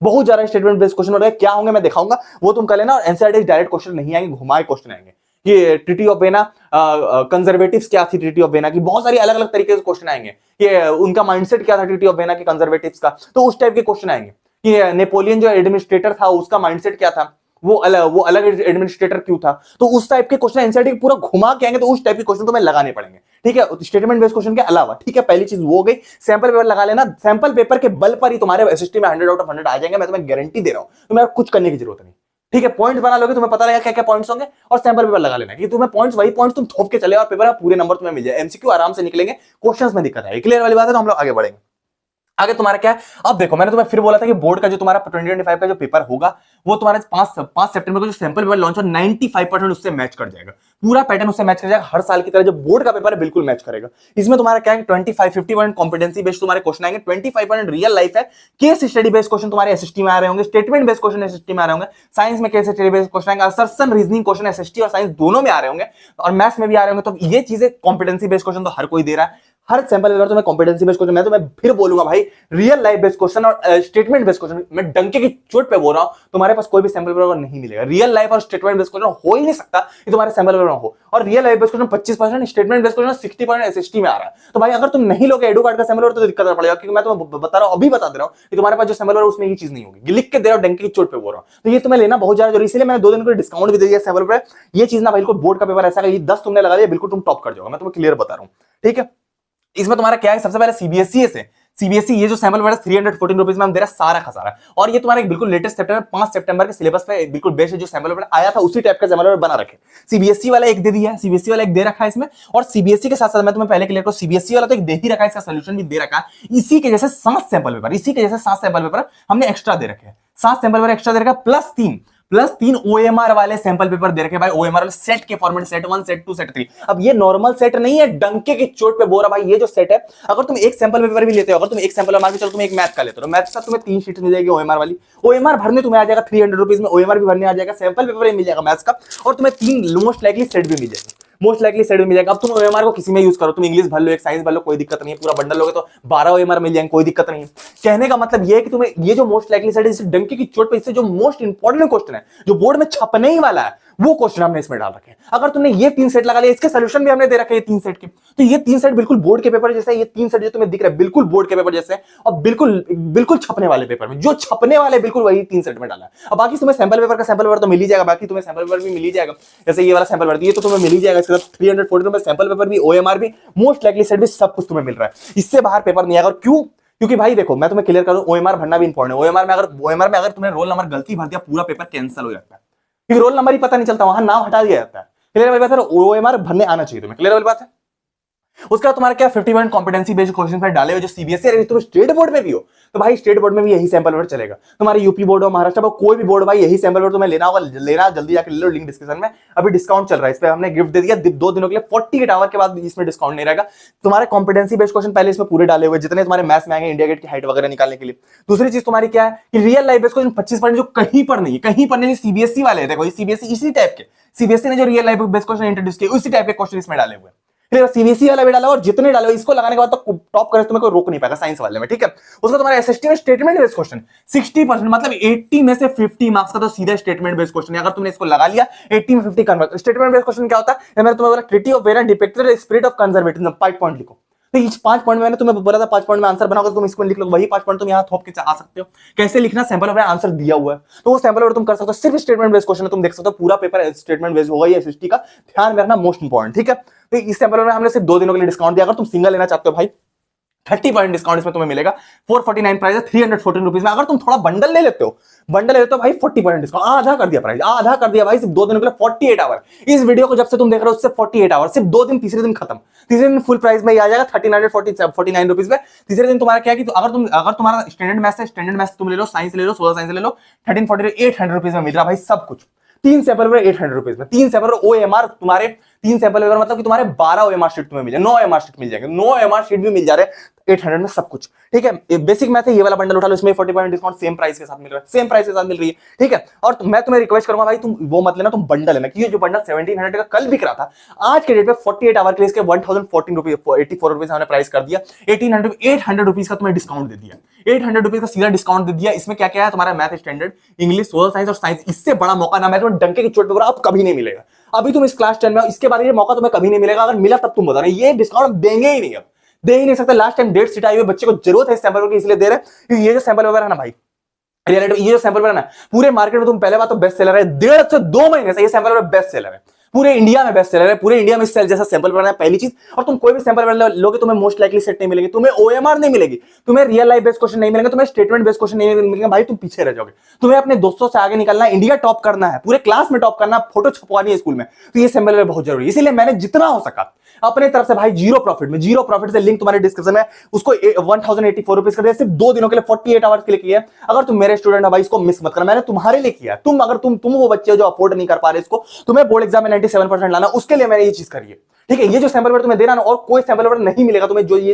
S1: बहुत ज्यादा स्टेटमेंट बेस्ड क्वेश्चन हो रहे हैं। क्या होंगे मैं दिखाऊंगा, वो तुम कर लेना। और एनसीईआरटी डायरेक्ट क्वेश्चन नहीं आएंगे, घुमाए क्वेश्चन आएंगे कि ट्रीटी ऑफ वेना कंजर्वेटिव्स क्या थी, ट्रीटी ऑफ वेना की बहुत सारी अलग अलग तरीके से क्वेश्चन आएंगे कि उनका माइंडसेट क्या था ट्रीटी ऑफ वेना के कंजर्वेटिव्स का, तो उस टाइप के क्वेश्चन आएंगे कि नेपोलियन जो एडमिनिस्ट्रेटर था उसका माइंडसेट क्या था, वो अलग एडमिनिस्ट्रेटर क्यों था, तो उस टाइप के क्वेश्चन एनसीईआरटी पूरा घुमा के आएंगे, तो उस टाइप के क्वेश्चन तुम्हें लगाने पड़ेंगे, ठीक है, स्टेटमेंट बेस्ड क्वेश्चन के अलावा। ठीक है, पहली चीज वो हो गई, सैंपल पेपर लगा लेना, सैंपल पेपर के बल पर ही तुम्हारे एसएसटी में 100 आउट ऑफ 100 आ जाएंगे, मैं तुम्हें गारंटी दे रहा हूं, तुम्हें कुछ करने की जरूरत नहीं। ठीक है, पॉइंट बना लोगे, तुम्हें पता लगेगा क्या क्या पॉइंट्स होंगे, और सैंपल पेपर लगा लेना कि तुम्हें पॉइंट्स, वही पॉइंट्स तुम थोप के चले और पेपर में पूरे नंबर तुम्हें मिल जाए, एमसीक्यू आराम से निकलेंगे, क्वेश्चंस में दिक्कत आएगी, क्लियर वाली बात है। तो हम लोग आगे बढ़ेंगे। आगे तुम्हारा क्या है, अब देखो मैंने तुम्हें फिर बोला था कि बोर्ड का जो तुम्हारा 2025 का जो पेपर होगा, वो तुम्हारे 5 सितंबर को जो सैंपल पेपर लॉन्च हो, 95% उससे मैच कर जाएगा, पूरा पैटर्न उससे मैच कर जाएगा। हर साल की तरह जो बोर्ड का पेपर है बिल्कुल मैच करेगा। इसमें तुम्हारा क्या है, 25-50% कॉम्पिटेंसी बेस्ड तुम्हारे क्वेश्चन आएंगे, 25% रियल लाइफ है, केस स्टडी बेस्ड क्वेश्चन तुम्हारे एसएसटी में आ रहे होंगे, स्टेटमेंट बेस्ड क्वेश्चन एसएसटी में आ रहे होंगे, साइंस में केस स्टडी बेस्ड क्वेश्चन आएंगे, असर्शन रीजनिंग क्वेश्चन एसएसटी और साइंस दोनों में आ रहे होंगे, और मैथ्स में भी आ रहे होंगे। तो ये चीजें कॉम्पिटेंसी बेस्ड क्वेश्चन तो हर कोई दे रहा है, हर सैंपल पेपर तुम्हें कॉम्पिटेंसी बेस्ड क्वेश्चन, मैं तुम्हें फिर बोलूंगा भाई, रियल लाइफ बेस्ड क्वेश्चन और स्टेटमेंट बेस्ड क्वेश्चन, मैं डंके की चोट पे बोल रहा हूं, तुम्हारे पास कोई भी सैंपल पेपर नहीं मिलेगा। रियल लाइफ और स्टेटमेंट बेस्ड क्वेश्चन हो ही नहीं सकता कि तुम्हारे सैंपल पेपर में हो, और real life based question 25%, statement based question 60% SST में आ रहा है। तो भाई अगर तुम नहीं लोगे एडुकार्ड का सैंपल पेपर तो दिक्कत पड़ेगा, क्योंकि मैं तुम्हें बता रहा हूं, अभी बता दे रहा हूं कि तुम्हारे पास जो सैंपल पेपर उसमें ये चीज नहीं होगी, लिख के दे रहा हूं, डंके की चोट पे बोल रहा हूं। तो ये तुम्हें लेना बहुत ज्यादा जरूरी, इसलिए मैंने 2 दिन को डिस्काउंट भी दे दिया सैंपल पेपर। ये चीज ना बिल्कुल बोर्ड का पेपर ऐसा है, ये 10 तुमने लगा दिया बिल्कुल तुम टॉप कर जाओगे, मैं तुम्हें क्लियर बता रहा हूं। ठीक है, इसमें तुम्हारा क्या है, सबसे पहले सीबीएसई से, सीबीएसई ये जो सैंपल पेपर 314 रुपीज में हम दे रहा सारा खसारा, और ये तुम्हारा एक बिल्कुल लेटेस्ट सितंबर 5 सितंबर के सिलेबस पे बिल्कुल बेस्ट जो सैंपल पेपर आया था उसी टाइप का सैंपल पेपर बना रखे। सीबीएसई वाला एक दे दिया है, सीबीएसई वाला एक दे रखा है इसमें, और सीबीएसई के साथ साथ मैं तुम्हें पहले क्लियर करूं, सीबीएसई वाला तो एक दे ही रखा है, इसका सोल्यूशन भी दे रखा है। इसी के जैसे 7 सैंपल पेपर, इसी के जैसे 7 सैंपल पेपर हमने एक्स्ट्रा दे रखे हैं, 7 सैंपल पेपर एक्स्ट्रा दे रखा प्लस 3 ओएमआर वाले सैंपल पेपर दे रखे भाई, ओएमआर वाले सेट के फॉर्मेट, सेट 1 सेट 2 सेट 3। अब ये नॉर्मल सेट नहीं है, डंके की चोट पे बोल रहा भाई, ये जो सेट है, अगर तुम एक सैंपल पेपर भी लेते हो, अगर तुम एक सैंपल मान के चलो तुम एक मैथ का लेते हो, मैथ का तुम्हें 3 शीट मिल जाएगी ओएमआर वाली, ओएमआर भरने तुम्हें आ जाएगा 300 रुपीज में, ओएमआर भी भरने आ जाएगा, सैंपल पेपर भी मिल जाएगा मैथ्स का, और तुम्हें 3 मोस्ट लाइकली सेट भी मिल जाएगा, मोस्ट लाइकली सेट भी मिल जाएगा। अब तुम ओएमआर को किसी में यूज करो, तुम इंग्लिश भर लो, एक साइंस भर लो, कोई दिक्कत नहीं है, पूरा बंडल लोगे तो 12 ओएमआर मिल जाएंगे, कोई दिक्कत नहीं है। कहने का मतलब ये है कि तुम्हें ये जो मोस्ट लाइकली सेट है, इस डंके की चोट पे इससे जो मोस्ट इंपॉर्टेंट क्वेश्चन है, जो बोर्ड में छपने ही वाला है, वो क्वेश्चन हमने इसमें डाल रखे हैं। अगर तुमने ये 3 सेट लगा लिया, इसके सोल्यूशन भी हमने दे रखे हैं 3 सेट के, तो ये 3 सेट बिल्कुल बोर्ड के पेपर जैसे, ये 3 सेट जो तुम्हें दिख रहा है बिल्कुल बोर्ड के पेपर जैसे, और बिल्कुल छपने वाले पेपर में जो छपने वाले बिल्कुल वही 3 सेट में डाला है। अब बाकी तुम्हें सैंपल पेपर का सैंपल पेपर तो मिल ही जाएगा, बाकी तुम्हें सैंपल पेपर भी मिल ही जाएगा, जैसे ये वाला सैंपल पेपर ये तो तुम्हें मिल ही जाएगा, इसके साथ 340 रुपए सैंपल पेपर भी, ओएमआर भी, मोस्ट लाइकली सेट भी, सब कुछ तुम्हें मिल रहा है, इससे बाहर पेपर नहीं आएगा। क्यों? क्योंकि भाई देखो मैं तुम्हें क्लियर करूं, ओएमआर भरना भी इंपॉर्टेंट है। ओएमआर में अगर तुमने रोल नंबर गलती भर दिया, पूरा पेपर कैंसिल हो जाता है, क्योंकि रोल नंबर ही पता नहीं चलता, वहां नाम हटा दिया जाता है। क्लियर वाली बात है, ओएमआर भरने आना चाहिए तुम्हें, क्लियर वाली बात है। उसका तुम्हारा क्या 50% कॉम्पिटेंसी बेस्ड क्वेश्चन पर डाले हुए जो सीबीएसई है, तुम स्टेट बोर्ड में भी हो तो भाई स्टेट बोर्ड में भी यही सैंपल पेपर चलेगा, तुम्हारी यूपी बोर्ड हो, महाराष्ट्र बोर्ड, कोई भी बोर्ड भाई यही सैंपल पेपर तुम्हें लेना होगा, लेना जल्दी जाकर ले लो, लिंक डिस्क्रिप्शन में, अभी डिस्काउंट चल रहा है, इस पे हमने गिफ्ट दे दिया 2 दिनों के लिए, 48 आवर के बाद इसमें डिस्काउंट नहीं रहेगा। तुम्हारे कॉम्पिटेंसी बेस्ड क्वेश्चन पहले इसमें पूरे डाले हुए, जितने तुम्हारे मैथ्स में आएंगे, इंडिया गेट की हाइट वगैरह निकालने के लिए। दूसरी चीज तुम्हारी क्या है कि रियल लाइफ बेस्ड क्वेश्चन 25% जो कहीं पर नहीं, कहीं पर नहीं, सीबीएसई वाले देखो, सीबीएसई इसी टाइप के, सीबीएसई ने जो real life based question introduce किए उसी टाइप के क्वेश्चन इसमें डाले हुए। सीबीएसई वाला भी डाला, और जितने डाले इसको लगाने के बाद तो टॉप करे तुम्हें कोई रोक नहीं पाएगा साइंस वाले में। ठीक है, उसका तुम्हारा एसएसटी में स्टेटमेंट बेस्ड क्वेश्चन 60%, मतलब 80 में से 50 मार्क्स का तो सीधा स्टेटमेंट बेस्ड क्वेश्चन है। अगर तुमने इसको लगा लिया 80 में 50 कन्वर्ट। स्टेटमेंट बेस्ड क्वेश्चन क्या होता है, मैंने तुम्हें बोला treaty of vena depicted spirit of conservatism, 5 point लिखो, तो इस 5 पॉइंट मैंने तुम्हें बोला था 5 पॉइंट में आंसर बनाओगे, तुम इसको लिख लो, वही 5 पॉइंट तुम यहां थोप के आ सकते हो। कैसे लिखना, सैंपल में आंसर दिया हुआ है तो वो सैंपल तुम कर सकते हो, सिर्फ स्टेटमेंट बेस्ड क्वेश्चन है, तुम देख सकते हो पूरा पेपर स्टेटमेंट बेस्ड होगा, ये एसएसटी का ध्यान में रखना, मोस्ट इंपॉर्टेंट। ठीक है, तो इस सैंपल में हमने सिर्फ 2 दिनों के लिए डिस्काउंट दिया, अगर तुम सिंगल लेना चाहते हो भाई 30% डिस्काउंट इसमें तुम्हें मिलेगा, 449 प्राइस है, 314 रुपीज में। अगर तुम थोड़ा बंडल ले लेते हो भाई 40% डिस्काउंट, आधा कर दिया प्राइस, आधा कर दिया भाई, सिर्फ 2 दिनों के लिए 48 आवर। इस वीडियो को जब से तुम देख रहे हो उससे 48 आवर, सिर्फ 2 दिन, तीसरे दिन खत्म, तीसरे दिन फुल प्राइस में आ जाएगा 1349 रुपीज में। तीसरे दिन तुम्हारा क्या है कि अगर तुम्हारा स्टैंडर्ड मैथ्स है, स्टैंडर्ड मैथ्स तुम ले लो, साइंस ले लो, सोलर साइंस ले लो, 1348 800 रुपीज में मिल रहा भाई सब कुछ। 3 सैंपल पेपर 800 रुपीज में, 3 सैंपल OMR तुम्हारे, 3 सैंपल पेपर मतलब कि तुम्हारे 12 OMR शीट तुम्हें मिल जाए, 9 OMR शीट मिल जाएंगे, 9 OMR शीट भी मिल जा रहे हैं 800 में सब कुछ। ठीक है, बेसिक मैथ है, ये वाला बंडल उठा लो, इसमें 40% डिस्काउंट सेम प्राइस के साथ मिल रहा है, सेम प्राइस के साथ मिल रही है। ठीक है, और मैं तुम्हें रिक्वेस्ट करूंगा भाई तुम वो मत लेना, तुम बंडल लेना, क्योंकि जो बंडल 1700 का कल बिक रहा था, आज के डेट में 48 आवर के लिए इसके 1014 रुपीज 84 रुपीज हमने प्राइस कर दिया, 800 रुपीज का तुम्हें डिस्काउंट दे दिया, 800 रुपीज का सीधा डिस्काउंट दे दिया। इसमें क्या क्या है, तुम्हारा math standard, English, social science और साइंस, इससे बड़ा मौका ना मैं तुम्हें डंके की चोट पे अब कभी नहीं मिलेगा। अभी तुम इस क्लास 10 में हो, इसके बाद ये मौका तुम्हें कभी नहीं मिलेगा, अगर मिला तब तुम बता रहे, ये डिस्काउंट देंगे ही नहीं, अब दे ही नहीं सकते। लास्ट टाइम डेट सीट आई हुई, बच्चे को जरूरत है इस सैंपल पेपर की, इसलिए दे रहे हैं। ये जो सैंपल पेपर है ना भाई, रियलिटी ये जो सैंपल पेपर है ना, पूरे मार्केट में तुम पहले बात तो बेस्ट सेलर है, 1.5 से 2 महीने से ये सैंपल पेपर बेस्ट सेलर है, पूरे इंडिया में बेस्ट सेलर है, पूरे इंडिया में इस सेल जैसा सैंपल पेपर है, पहली चीज। और तुम कोई भी सैंपल पेपर लोगे तुम्हें मोस्ट लाइकली सेट नहीं मिलेगी, तुम्हें OMR नहीं मिलेगी, तुम्हें रियल लाइफ बेस्ड क्वेश्चन नहीं मिलेंगे, तुम्हें स्टेटमेंट बेस्ड क्वेश्चन नहीं मिलेंगे, भाई तुम पीछे रह जाओगे। तुम्हें अपने दोस्तों से आगे निकलना है, इंडिया टॉप करना है, पूरे क्लास में टॉप करना है, फोटो छपवानी है स्कूल में, तो ये सैंपल पेपर बहुत जरूरी है। इसीलिए मैंने जितना हो सका अपने तरफ से भाई जीरो प्रॉफिट से, लिंक तुम्हारे डिस्क्रिप्शन में, उसको 1084 रुपीज कर दिया, सिर्फ 2 दिनों के लिए, 48 आवर्स के लिए किया। अगर तुम मेरे स्टूडेंट हो भाई, इसको मिस मत करना, मैंने तुम्हारे लिए किया। तुम अगर तुम वो बच्चे हो जो अफोर्ड नहीं कर पा रहे इसको, तुम्हें बोर्ड एग्जाम में 97% लाना, उसके लिए मैंने ये चीज करी है। ठीक है, ये जो सैंपल पेपर तुम्हें देना ना, और कोई सैंपल पेपर नहीं मिलेगा तुम्हें, जो ये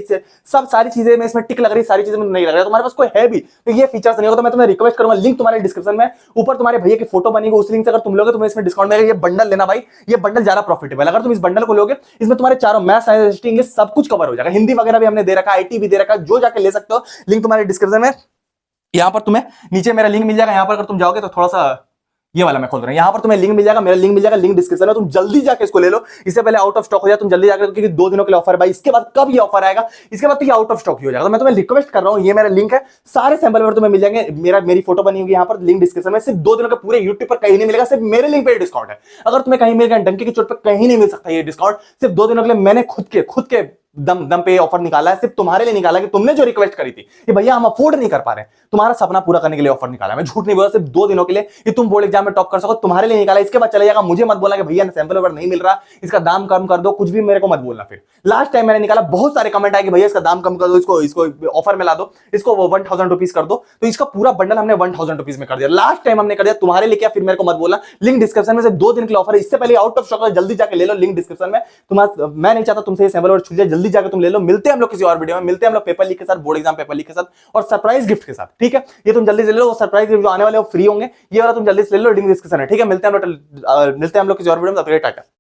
S1: सब सारी चीजें में इसमें टिक लग रही, सारी चीजें में नहीं लग रहा, तुम्हारे पास कोई है भी तो ये फीचर्स नहीं होगा, तो मैं तुम्हें रिक्वेस्ट करूंगा, लिंक तुम्हारे डिस्क्रिप्शन में ऊपर तुम्हारे भैया की फोटो बनी, उस लिंक से अगर तुम लोगे तुम्हें इसमें डिस्काउंट मिलेगा। ये बंडल लेना भाई, ये बंडल ज्यादा प्रॉफिटेबल, अगर तुम इस बंडल को लोगे, इसमें तुम्हारे चारों मैथ, साइंस, इंग्लिश सब कुछ कवर हो जाएगा, हिंदी वगैरह भी हमने दे रखा है, IT भी दे रखा है, जो जाके ले सकते हो, लिंक तुम्हारे डिस्क्रिप्शन में। यहां पर तुम्हें नीचे मेरा लिंक मिल जाएगा, यहां पर अगर तुम जाओगे तो थोड़ा सा ये वाला मैं खोल रहा हूं, यहां पर तुम्हें लिंक मिल जाएगा, मेरा लिंक मिल जाएगा, लिंक डिस्क्रिप्शन में, तुम जल्दी जाके इसको ले लो, इससे पहले आउट ऑफ स्टॉक हो जाए, तुम जल्दी जाकर, क्योंकि 2 दिनों के लिए ऑफर है भाई, इसके बाद कब ये ऑफर आएगा, इसके बाद तो ये आउट ऑफ स्टॉक ही हो जाएगा। तो मैं तुम्हें रिक्वेस्ट कर रहा हूं, ये मेरा लिंक है, सारे सैंपल पेपर तुम्हें मिल जाएंगे, मेरी फोटो बनी होगी यहां पर, लिंक डिस्क्रिप्शन में, सिर्फ 2 दिनों के पूरे यूट्यूब पर कहीं नहीं मिलेगा, सिर्फ मेरे लिंक पे डिस्काउंट है। अगर तुम्हें कहीं मिल गया डंके की चोट पर कहीं नहीं मिल सकता ये डिस्काउंट, सिर्फ 2 दिनों के लिए मैंने खुद के दम पे ऑफर निकाला है, सिर्फ तुम्हारे लिए निकाला कि तुमने जो रिक्वेस्ट करी थी कि भैया हम अफोर्ड नहीं कर पा रहे, तुम्हारा सपना पूरा करने के लिए ऑफर निकाला। मैं झूठ नहीं बोला, सिर्फ 2 दिनों के लिए कि तुम बोर्ड एग्जाम में टॉप कर सको, तुम्हारे लिए निकाला। इसके बाद चले जाएगा, मुझे मत बोलना कि भैया सैंपल पेपर नहीं मिल रहा, इसका दाम कम कर दो, कुछ भी मेरे को मत बोलना। फिर लास्ट टाइम मैंने निकाला, बहुत सारे कमेंट आए कि भैया इसका दाम कम कर दो, इसको ऑफर में ला दो, इसको 1000 रुपीज कर दो, तो इसका पूरा बंडल हमने 1000 रुपीज में कर दिया, लास्ट टाइम हमने कर दिया, तुम्हारे लिए क्या, फिर मेरे को मत बोलना। लिंक डिस्क्रिप्शन में से 2 दिन के लिए ऑफर है, इससे पहले आउट ऑफ स्टॉक है, जल्दी जाके ले लो, लिंक डिस्क्रिप्शन में। तुम्हारा मैं नहीं चाहता तुमसे ये सैंपल पेपर छूट जाए, जल्दी जाके तुम ले लो। मिलते हैं हम लोग किसी और वीडियो में, मिलते हैं हम लोग पेपर लीक के साथ, बोर्ड एग्जाम पेपर लीक के साथ और सरप्राइज गिफ्ट के साथ। ठीक है, ये तुम जल्दी से ले लो, सरप्राइज गिफ्ट जो आने वाले वो फ्री होंगे, ये वाला तुम जल्दी से ले लो, लिंक डिस्क्रिप्शन है। ठीक है, मिलते हैं हम लोग किसी और वीडियो में, तब तक टाटा।